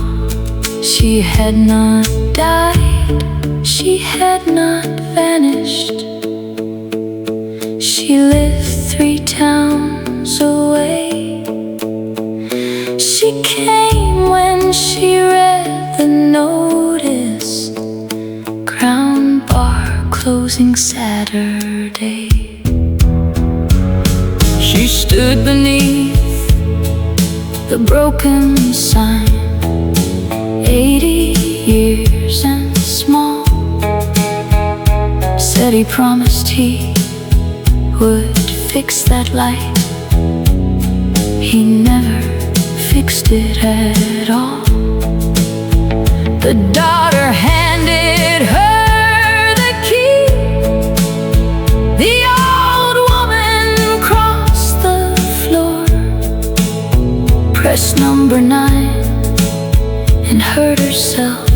A: She had not died, she had not vanished. She lived 3 towns away. She came when she read the notice closing Saturday. She stood beneath the broken sign, 80 years and small. Said he promised he would fix that light. He never fixed it at all. The daughter handed her the key. The old woman crossed the floor, pressed number 9 and hurt herself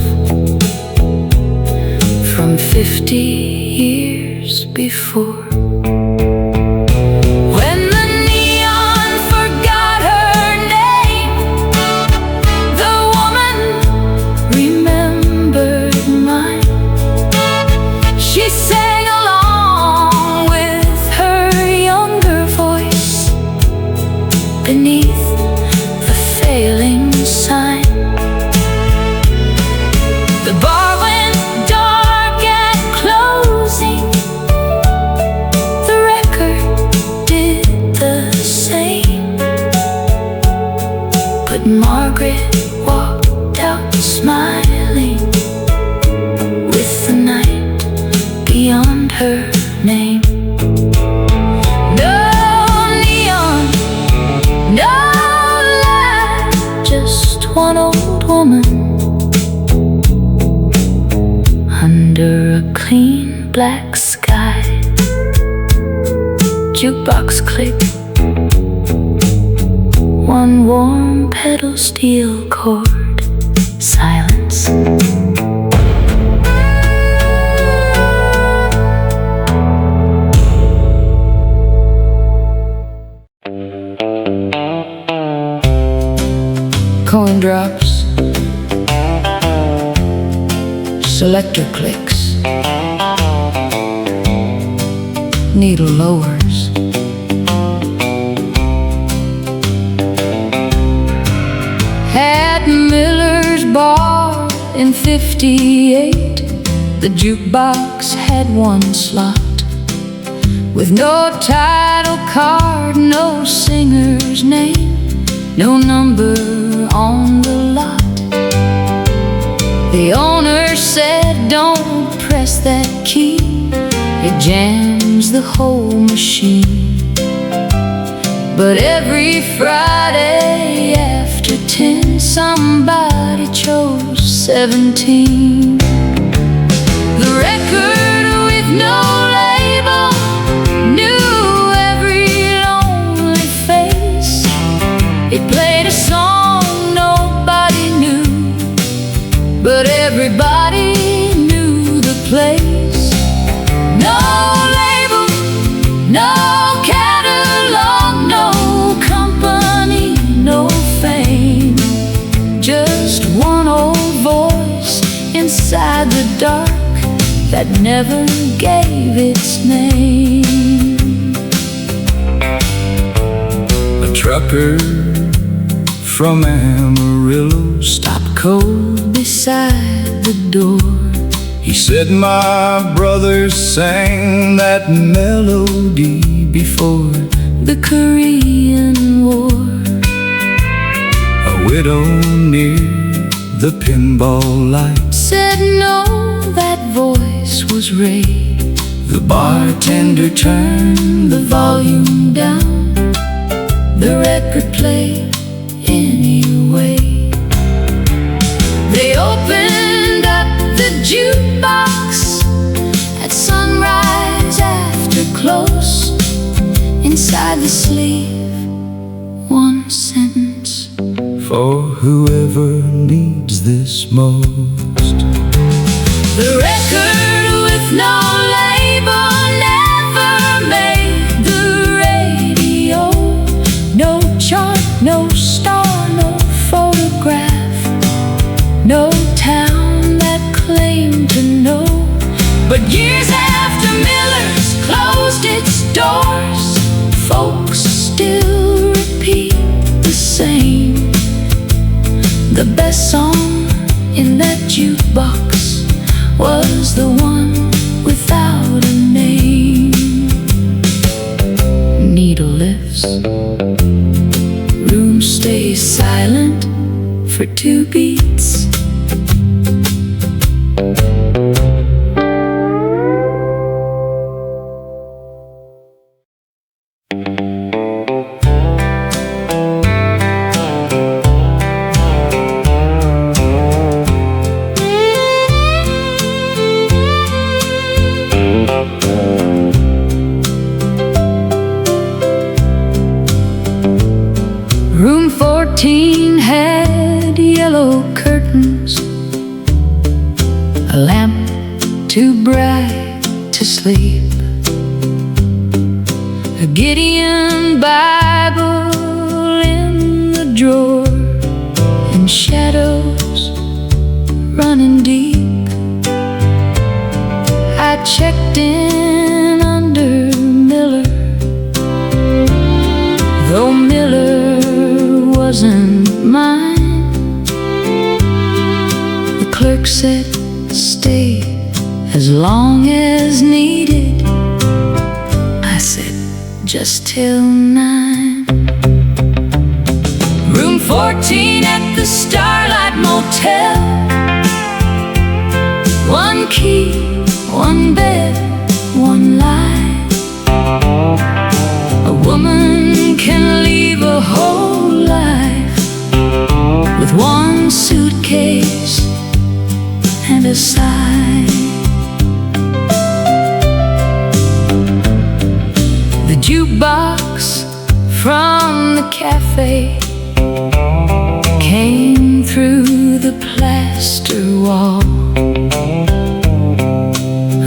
A: from 50 years before. Beneath the failing sign, the bar went dark at closing. The record did the same, but Margaret walked out smiling, with the night beyond her name. One old woman under a clean black sky. Jukebox click, one warm pedal steel chord, silence. Coin drops, selector clicks, needle lowers. At Miller's bar in 58, the jukebox had one slot, with no title card, no singer's name, no number on the lot. The owner said, don't press that key, it jams the whole machine. But every Friday after 10, somebody chose 17. The record with no label knew every lonely face. It played a song nobody knew, but everybody knew the place. No label, no catalog, no company, no fame. Just one old voice inside the dark that never gave its name. A trucker from Amarillo stopped cold beside the door. He said, my brother sang that melody before the Korean War. A widow near the pinball light said, no, that voice was Ray. The bartender turned the volume down, the record played anyway. They opened up the jukebox at sunrise after close. Inside the sleeve, one sentence: for whoever needs this most. The record with no label never made the radio. No chart, no star, no photograph, no town that claimed to know. But years after Miller's closed its doors, folks still repeat the same. The best song in that jukebox was the one without for 2 beats. Room 14 had yellow curtains, a lamp too bright to sleep, a Gideon Bible in the drawer, and shadows running deep. I checked in under Miller, though Miller wasn't mine. The clerk said, stay as long as needed. I said, just till 9. Room 14 at the Starlight Motel, 1 key, 1 bed, 1 lie. A woman can leave a whole life with 1 suitcase and a sigh. The jukebox from the cafe came through the plaster wall.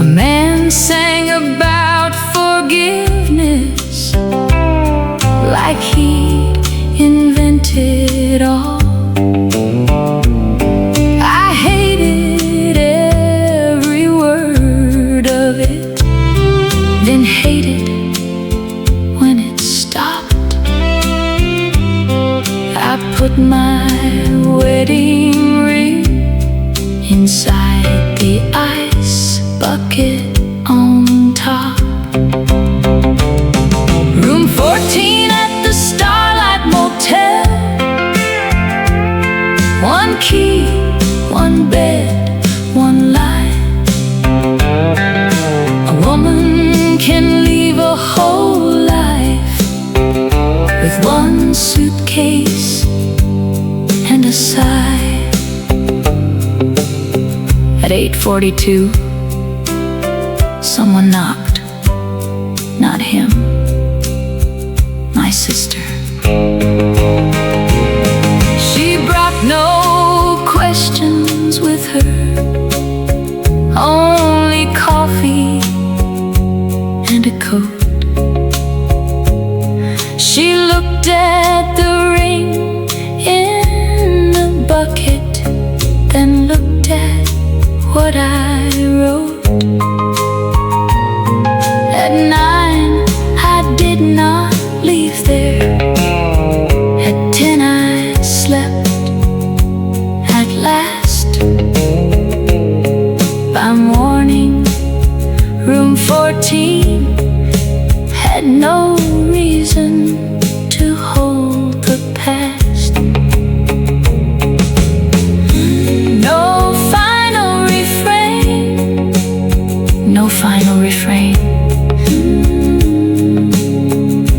A: A man sang about forgiveness like he invented all. I hated every word of it, then hated when it stopped. I put my wedding ring inside the ice bucket on top. Room 14 at the Starlight Motel, 1 key, 1 bed, 1 lie. A woman can leave a whole life with 1 suitcase and a sigh. At 8:42, someone knocked. Not him, my sister. She brought no questions with her, only coffee and a coat. She looked at the ring in the bucket, then looked at what I wrote. At 9, I did not leave there. At 10, I slept at last. By morning, room 14 had no reason to hold the past. No final refrain, no final refrain.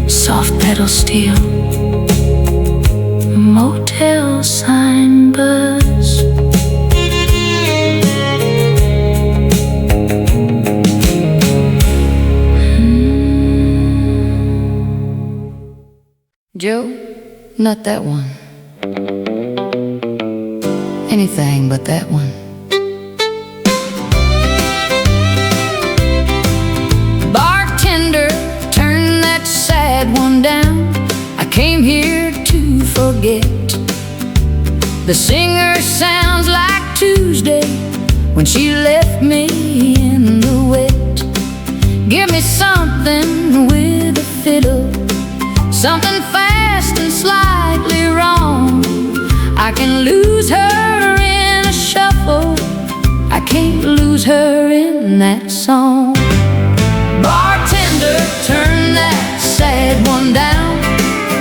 A: Soft pedal steel, motel sign buzz. Joe, not that one. Anything but that one. Bartender, turn that sad one down. I came here to forget. The singer sounds like Tuesday when she left me in the wet. Give me something with a fiddle, something fast and slightly wrong. I can lose her in a shuffle, I can't lose her in that song. Bartender, turn that sad one down.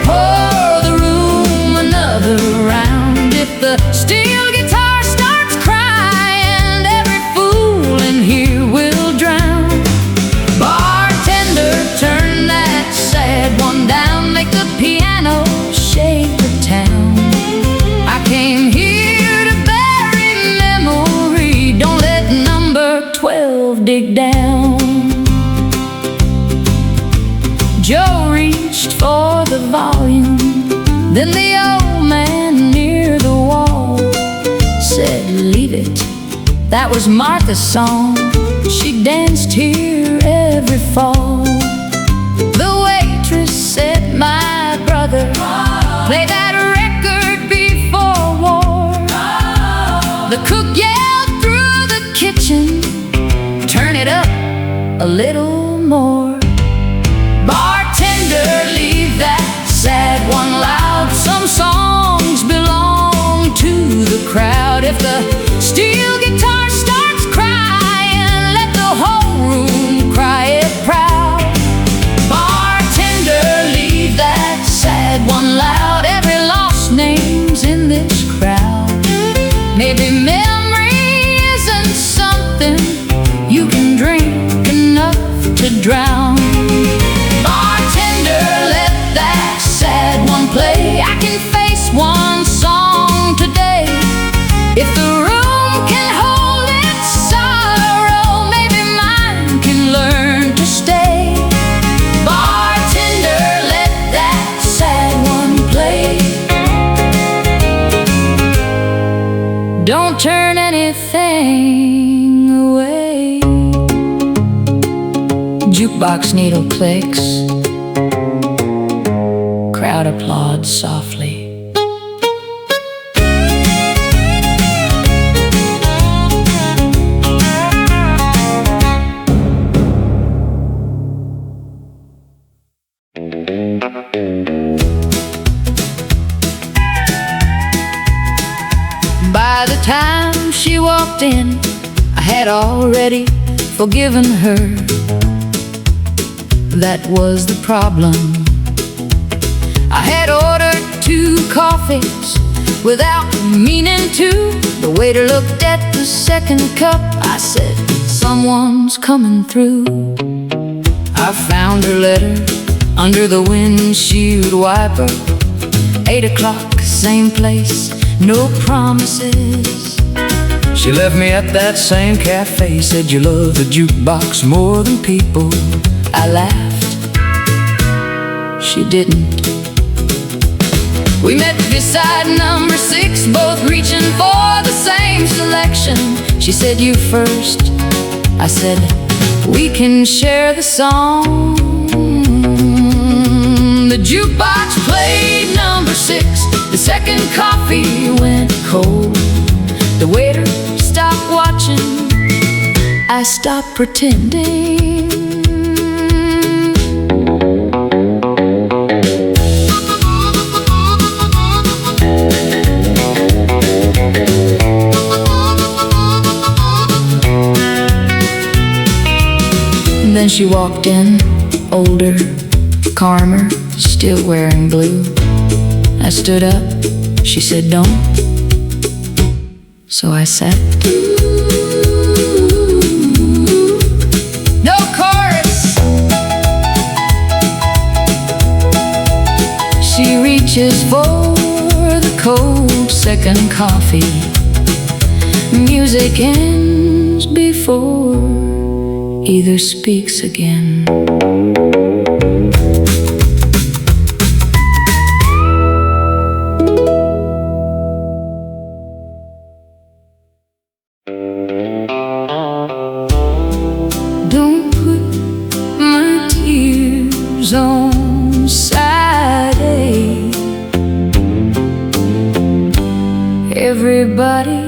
A: Pour the room another round. If the Joe reached for the volume. Then the old man near the wall said, "Leave it, that was Martha's song. She danced here every fall." The waitress said, "My brother, play that record before war." The cook yelled through the kitchen, "Turn it up a little more." "Bartender, leave that sad one loud. Some songs belong to the crowd. If the steel guitar starts crying, let the whole room cry it proud." "Bartender, leave that sad one loud. Every lost name's in this crowd. Maybe memory isn't something you can drink enough to drown. Bartender, let that sad one play. I can face one song today. If the room can hold its sorrow, maybe mine can learn to stay. Bartender, let that sad one play. Don't turn anything away." Jukebox needle clicks, crowd applauds softly. By the time she walked in, I had already forgiven her. That was the problem. I had ordered 2 coffees without meaning to. The waiter looked at the second cup. I said, "Someone's coming through." I found her letter under the windshield wiper. 8 o'clock, same place, no promises. She left me at that same cafe. Said, "You love the jukebox more than people." I laughed. She didn't. We met beside number 6, both reaching for the same selection. She said, "You first." I said, "We can share the song." The jukebox played number 6. The second coffee went cold. The waiter stopped watching. I stopped pretending. Then she walked in, older, calmer, still wearing blue. I stood up, she said, "Don't." So I sat. No chorus. She reaches for the cold second coffee. Music ends before either speaks again. Don't put my tears on side A. Everybody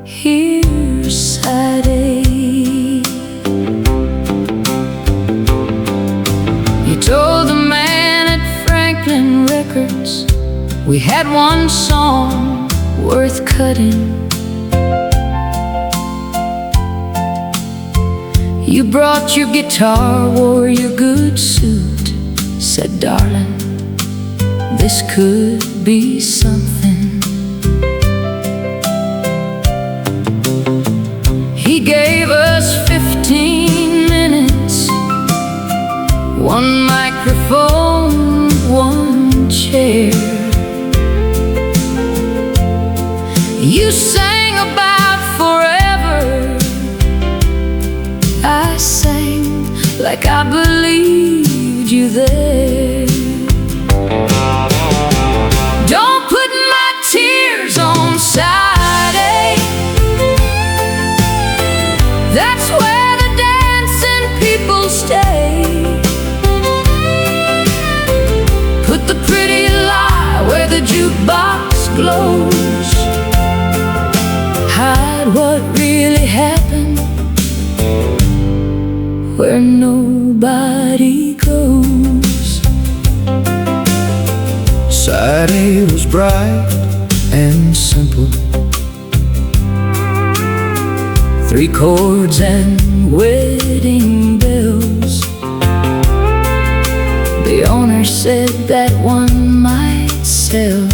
A: hears side A. Told the man at Franklin Records we had one song worth cutting. You brought your guitar, wore your good suit, said, "Darling, this could be something." He gave us 15 minutes, one microphone, one chair. You sang about forever. I sang like I believed you there. Don't put my tears on side A. That's where the dancing people stay. Put the pretty lie where the jukebox glows. Hide what really happened where nobody goes.
B: Side A was bright and simple,
A: 3 chords and wedding bells. The owner said that one might sell.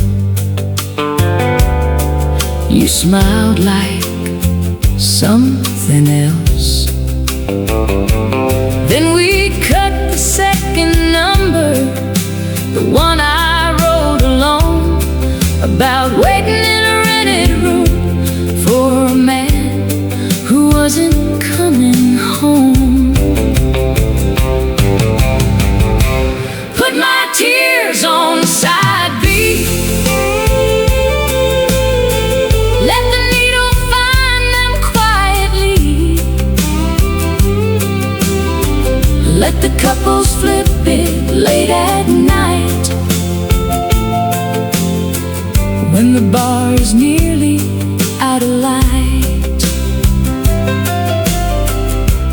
A: You smiled like something else. Then we cut the second number, the one I wrote alone, about waiting in a rented room for a man who wasn't coming home. Put my tears on side B. Let the needle find them quietly. Let the couples flip it late at night, when the bar's nearly out of light.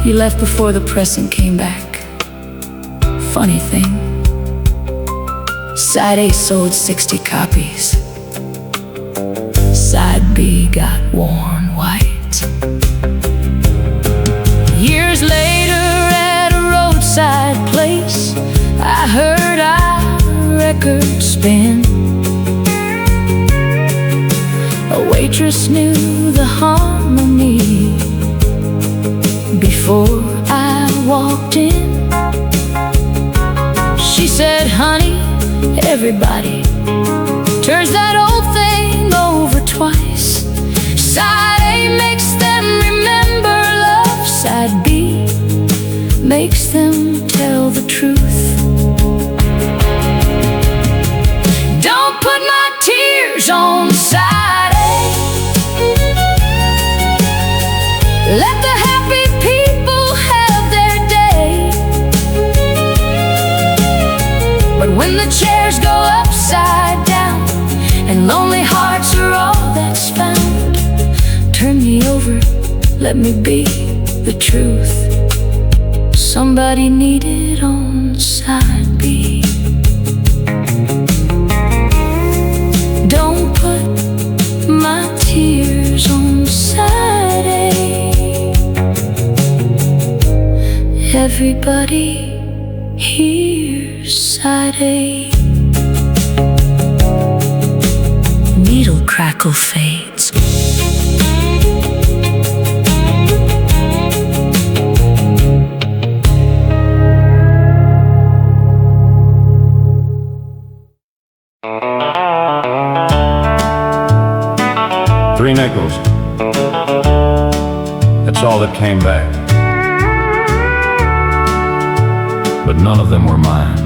A: You left before the pressing came back. Funny thing, side A sold 60 copies. Side B got worn white. Years later at a roadside place, I heard our record spin. A waitress knew the harmony before I walked in. She said, honey, everybody turns that old thing over twice. Side A makes them remember love. Side B makes them tell the truth. Don't put my tears on side A. Let the happy people have their day. But when the chairs go upside down and lonely hearts are all that's found, turn me over, let me be the truth. Somebody needed on side B. Don't put my tears on side A. Everybody hears side A. Needle crackle fades.
B: $3 nickels. That's all that came back. But none of them were mine.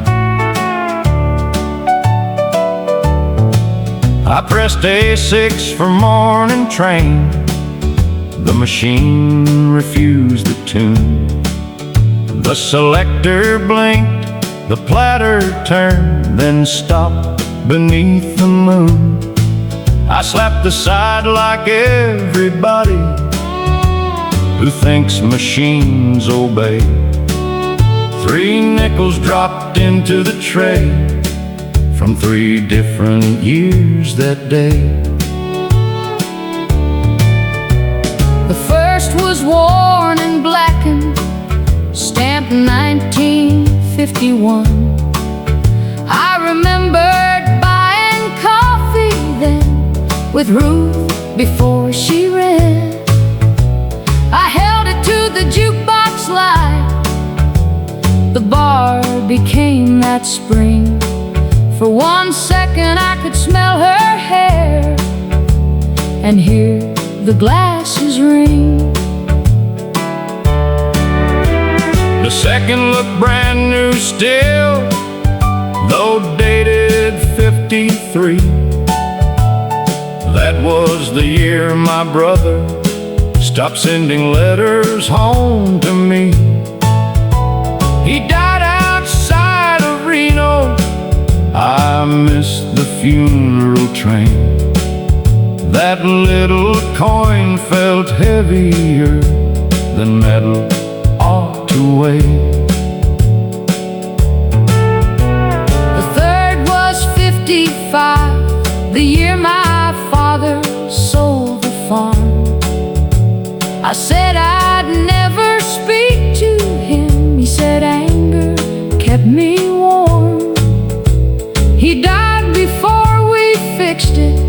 B: I pressed A6 for morning train. The machine refused the tune. The selector blinked, the platter turned, then stopped beneath the moon. I slapped the side like everybody who thinks machines obey. 3 nickels dropped into the tray from 3 different years that day.
A: The first was worn and blackened, stamped 1951. I remembered buying coffee then with Ruth before she ran. I held it to the jukebox light. The bar became that spring. For 1 second I could smell her hair and hear the glasses ring.
B: The second looked brand new still, though dated 53. That was the year my brother stopped sending letters home to me. He died outside of Reno. I missed the funeral train. That little coin felt heavier than metal ought to weigh.
A: The third was 55, the year my father sold the farm. I said I'd never speak to him. He said anger kept me warm. He died before we fixed it.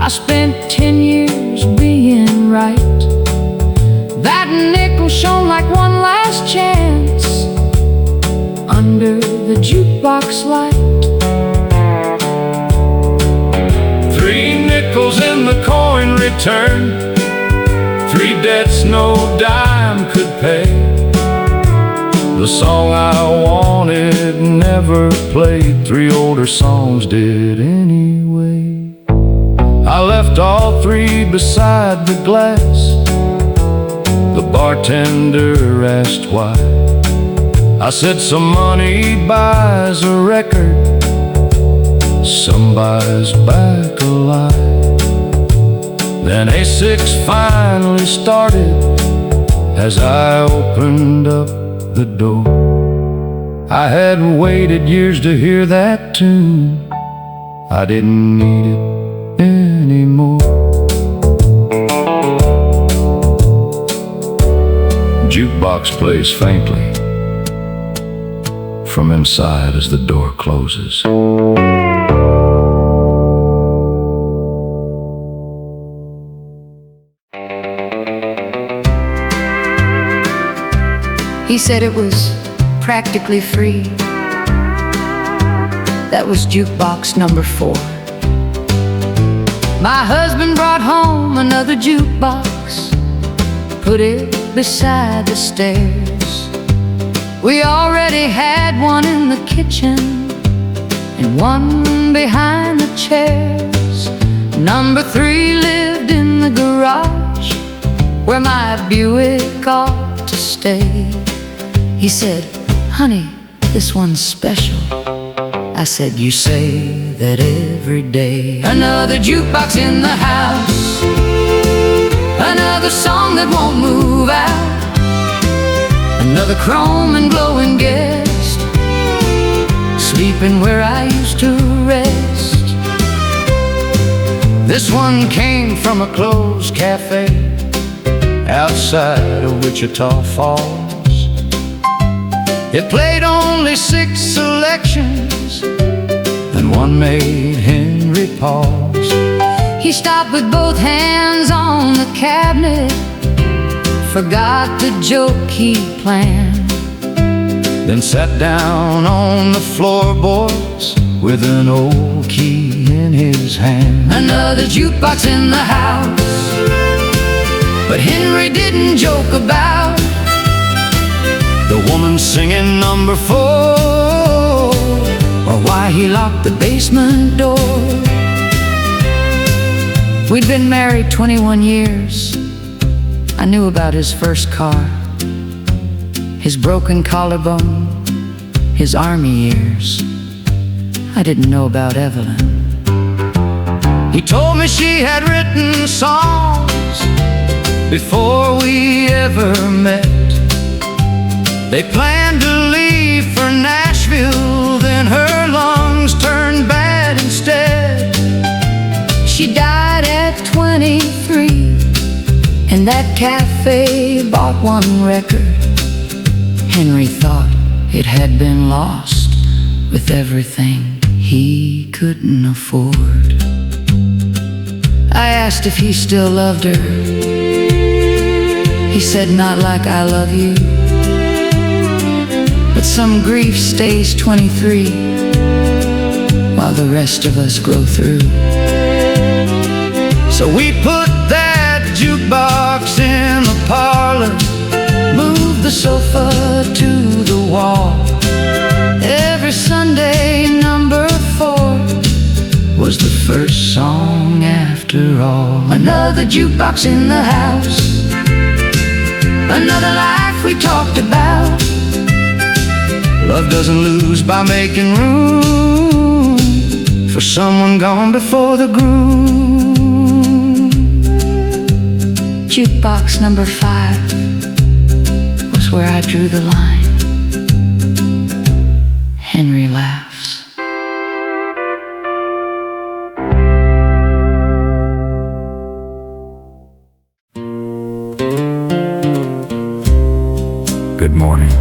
A: I spent 10 years being right. That nickel shone like one last chance under the jukebox light.
B: 3 nickels in the coin return, 3 debts no dime could pay. The song I wanted never played, 3 older songs did anyway. I left all 3 beside the glass. The bartender asked why. I said some money buys a record, some buys back a lie. Then A6 finally started as I opened up the door. I had waited years to hear that tune. I didn't need it anymore. Jukebox plays faintly from inside as the door closes.
A: He said it was practically free. That was jukebox number 4. My husband brought home another jukebox, put it beside the stairs. We already had one in the kitchen and one behind the chairs. Number 3 lived in the garage where my Buick ought to stay. He said, honey, this one's special. I said, you say that every day. Another jukebox in the house, another song that won't move out, another chrome and glowing guest, sleeping where I used to rest. This one came from a closed cafe outside of Wichita Falls. It played only 6 selections, and one made Henry pause. He stopped with both hands on the cabinet, forgot the joke he planned, then sat down on the floorboards with an old key in his hand. Another jukebox in the house, but Henry didn't joke about the woman singing number 4, or why he locked the basement door. We'd been married 21 years. I knew about his first car, his broken collarbone, his army years. I didn't know about Evelyn. He told me she had written songs before we ever met. They planned to leave for Nashville, then her lungs turned bad instead. She died at 23, and that cafe bought one record. Henry thought it had been lost with everything he couldn't afford. I asked if he still loved her. He said, not like I love you, but some grief stays 23 while the rest of us grow through. So we put that jukebox in the parlor, moved the sofa to another jukebox in the house, another life we talked about.
B: Love doesn't lose by making room for someone gone before the groom.
A: Jukebox number 5 was where I drew the line. Henry laughs.
B: Good morning.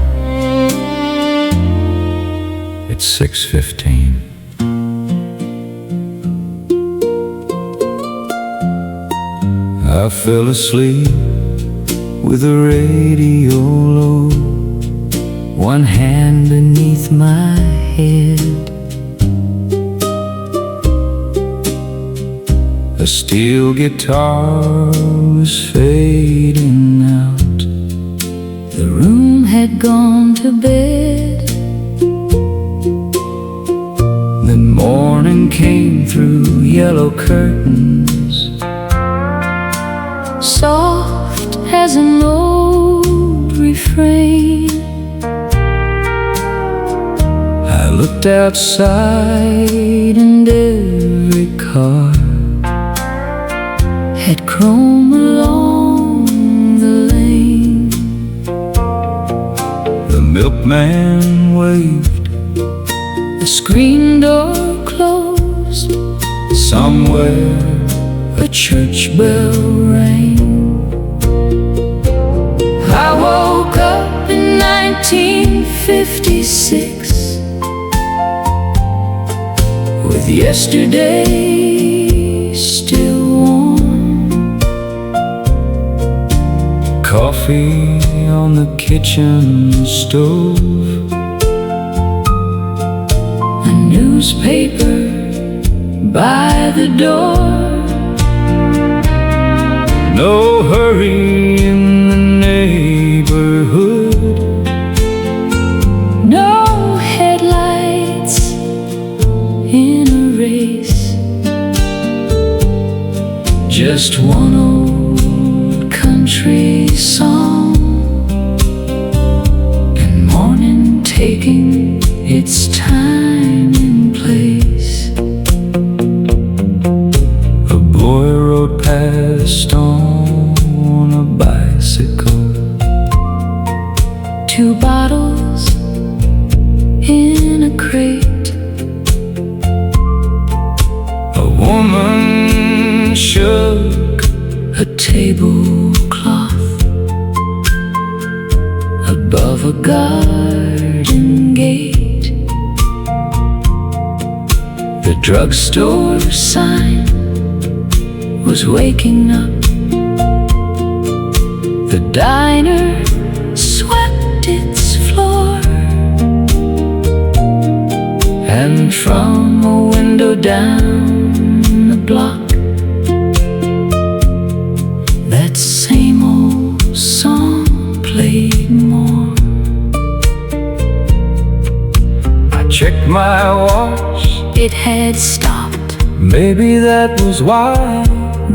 B: It's 6:15. I fell asleep with the radio low, one hand beneath my head. A steel guitar was fading out.
A: The room had gone to bed.
B: Then morning came through yellow curtains,
A: soft as an old refrain.
B: I looked outside and every car
A: had chrome along the lane.
B: The milkman waved,
A: the screen door closed.
B: somewhere
A: A church bell rang. I woke up in 1956 with yesterday still warm.
B: coffee on the kitchen stove,
A: A newspaper by the door.
B: no hurry in the neighborhood.
A: No headlights in a race, just one old country song, and morning taking its time and place.
B: A boy rode past on a bicycle,
A: 2 bottles in a crate.
B: a woman shook
A: A tablecloth above a garden gate. The drugstore sign was waking up. The diner swept its floor, and from a window down the block, that same old song played more.
B: I checked my watch,
A: It had stopped.
B: maybe that was why.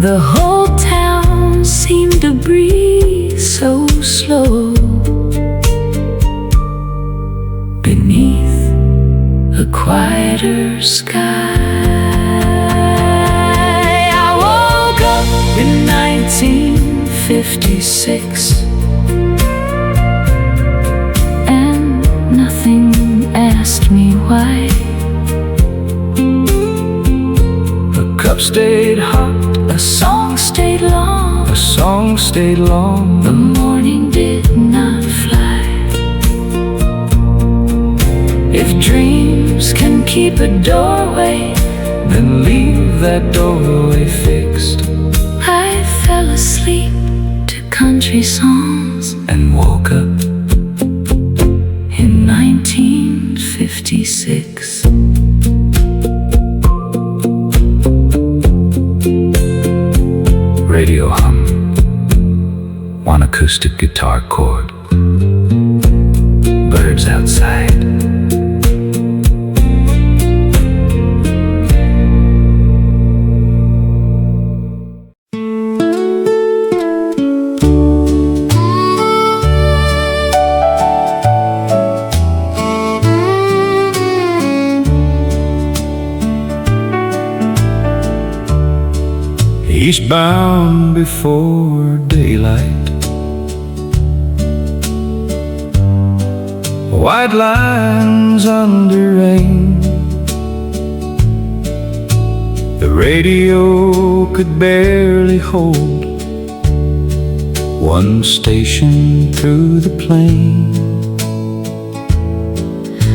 A: The whole town seemed to breathe so slow beneath a quieter sky. I woke up in 1956, and nothing asked me why.
B: A cup stayed hot,
A: A song stayed long.
B: a song stayed long.
A: The morning did not fly. If dreams can keep a doorway,
B: Then leave that doorway fixed,
A: I fell asleep to country songs
B: and woke up
A: in 1956.
B: Radio hum, one acoustic guitar chord, birds outside. eastbound before daylight. White lines under rain. The radio could barely hold one station through the plain.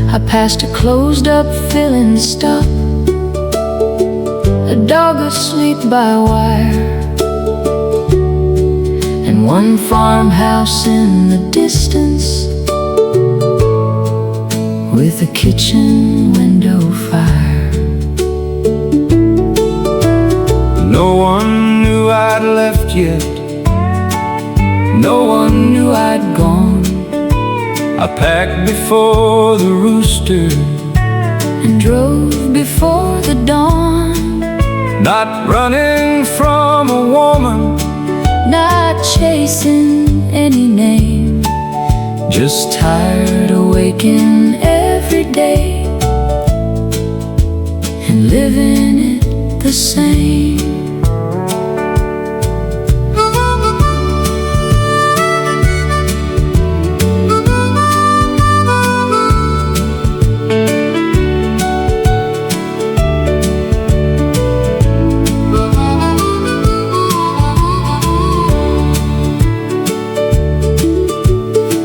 A: I passed a closed-up filling stop, a dog asleep by a wire, and one farmhouse in the distance with a kitchen window fire.
B: No one knew I'd left yet. No one knew I'd gone. I packed before the rooster
A: and drove before the dawn.
B: Not running from a woman,
A: not chasing any name,
B: just
A: tired of waking every day and living it the same.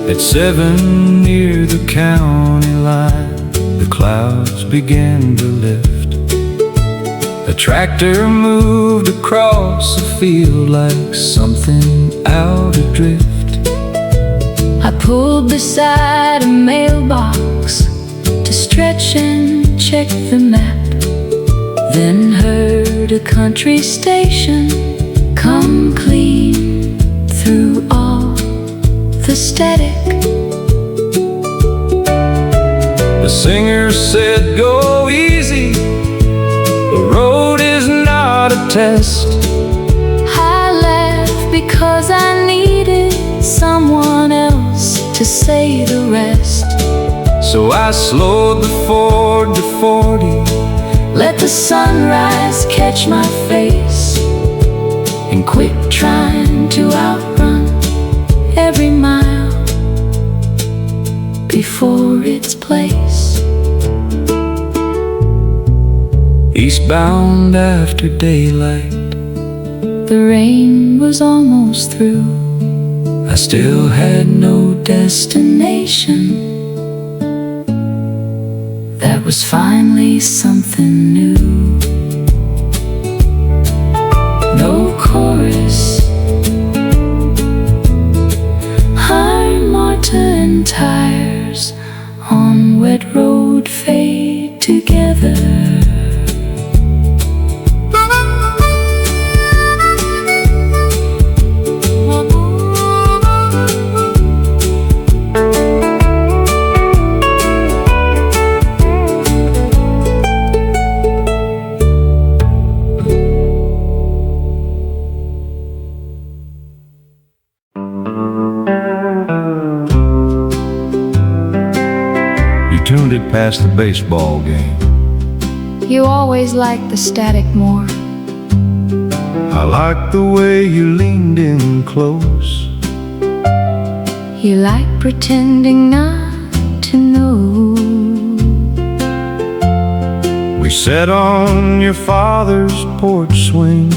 B: At 7 near the county line, the clouds began to lift. A tractor moved across the field like something out adrift.
A: I pulled beside a mailbox to stretch and check the map, then heard a country station come clean through all the static.
B: The singer said, "Go easy, the road is not a test."
A: I laughed because I needed someone else to say the rest.
B: So I slowed the Ford to 40,
A: let the sunrise catch my face, and quit trying to outrun every mile before its place.
B: Eastbound after daylight,
A: the rain was almost through.
B: I still had no
A: destination. That was finally something new. No chorus, and tires on wet road fade together.
B: Tuned it past the baseball game.
A: You always liked the static more.
B: I liked the way you leaned in close.
A: You like pretending not to know.
B: We sat on your father's porch swing,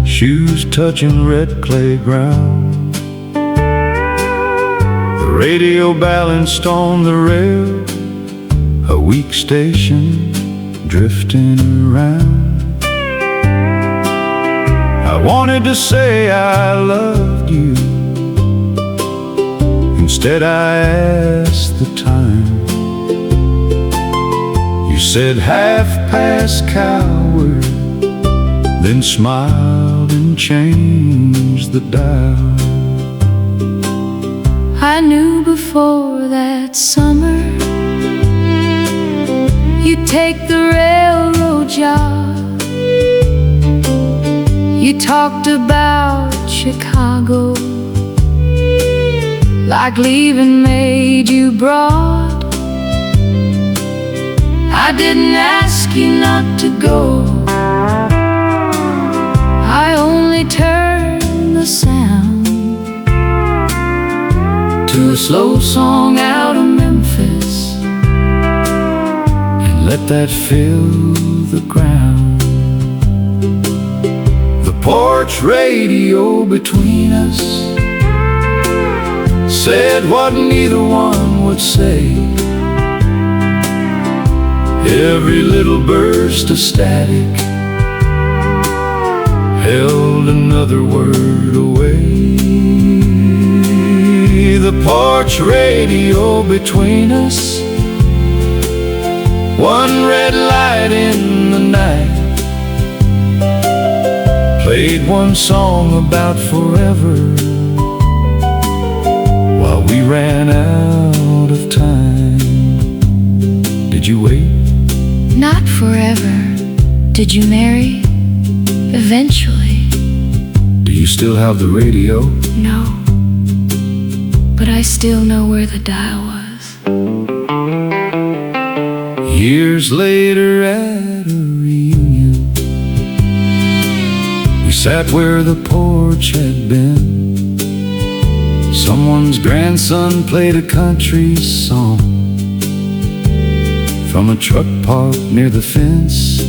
B: shoes touching red clay ground. The radio balanced on the rail, a weak station drifting around. I wanted to say I loved you. Instead I asked the time. You said 1/2 coward, then smiled and changed the dial.
A: I knew before that summer you'd take the railroad job. You talked about Chicago like leaving made you broad. I didn't ask you not to go. I only turn the sound to a slow song out of Memphis and let that fill the ground. The porch radio between us said what neither one would say. Every little burst of static held another word away. The porch radio between us, one red light in the night, played one song about forever while we ran out of time. Did you wait? Not forever. Did you marry? Eventually.
B: Do you still have the radio?
A: No, but I still know where the dial was.
B: Years later at a reunion, we sat where the porch had been. Someone's grandson played a country song from a truck parked near the fence.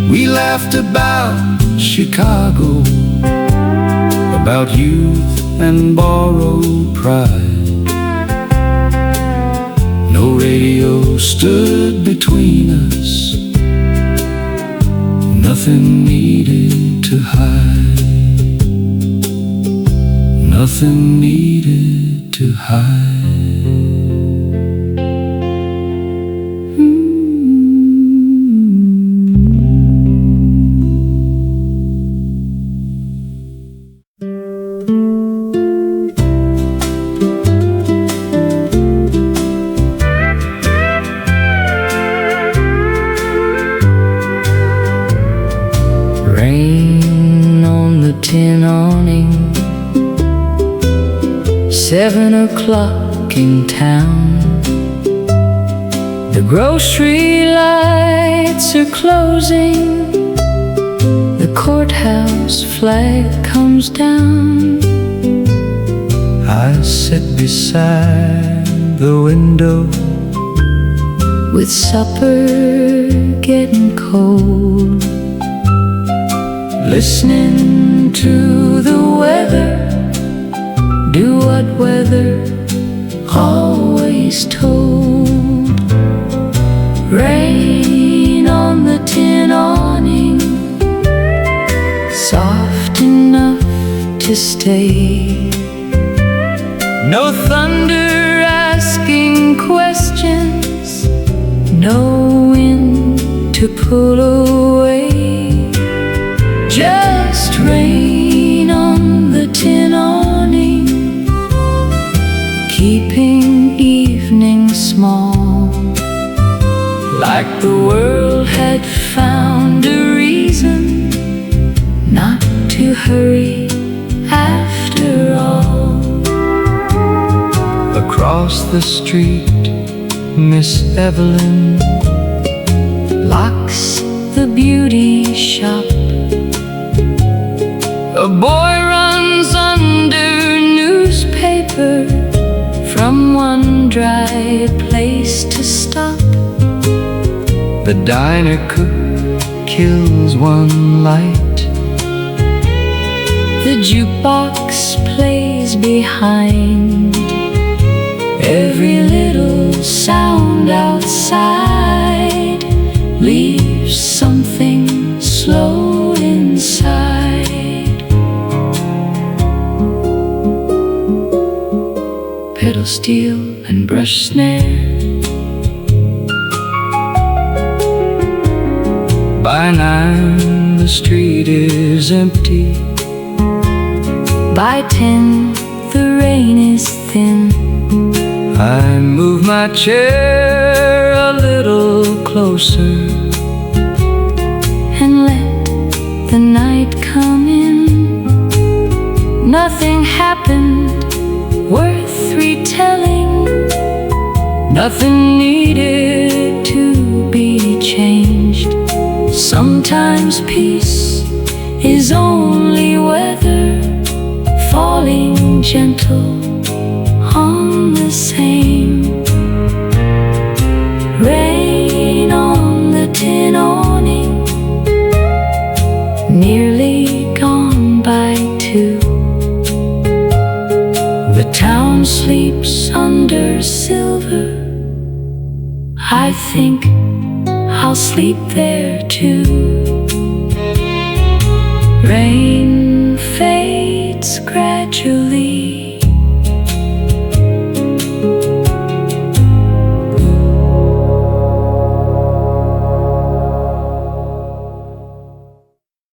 B: We laughed about Chicago, about youth and borrowed pride. No radio stood between us, nothing needed to hide, nothing needed to hide.
A: Rain on the tin awning, 7 o'clock in town. The grocery lights are closing, the courthouse flag comes down.
B: I sit beside the window,
A: with supper getting cold, listening to the weather, do what weather always told. Rain on the tin awning, soft enough to stay. No thunder asking questions, no wind to pull away. Just rain on the tin awning, keeping evening small, like the world had found a reason not to hurry after all.
B: across the street, Miss Evelyn
A: locks the beauty shop. A boy runs under newspaper from one dry place to stop.
B: The diner cook kills one light.
A: The jukebox plays behind. Every little sound outside leaves something slow inside. Pedal steel and brush snare.
B: By 9 the street is empty.
A: By 10 the rain is thin.
B: I move my chair a little closer
A: and let the night come in. Nothing happened worth retelling. Nothing needed to be changed. Sometimes peace is only weather falling gentle on the same. Rain on the tin awning, nearly gone by too. The town sleeps under silver, I think I'll sleep there too. Rain fades gradually,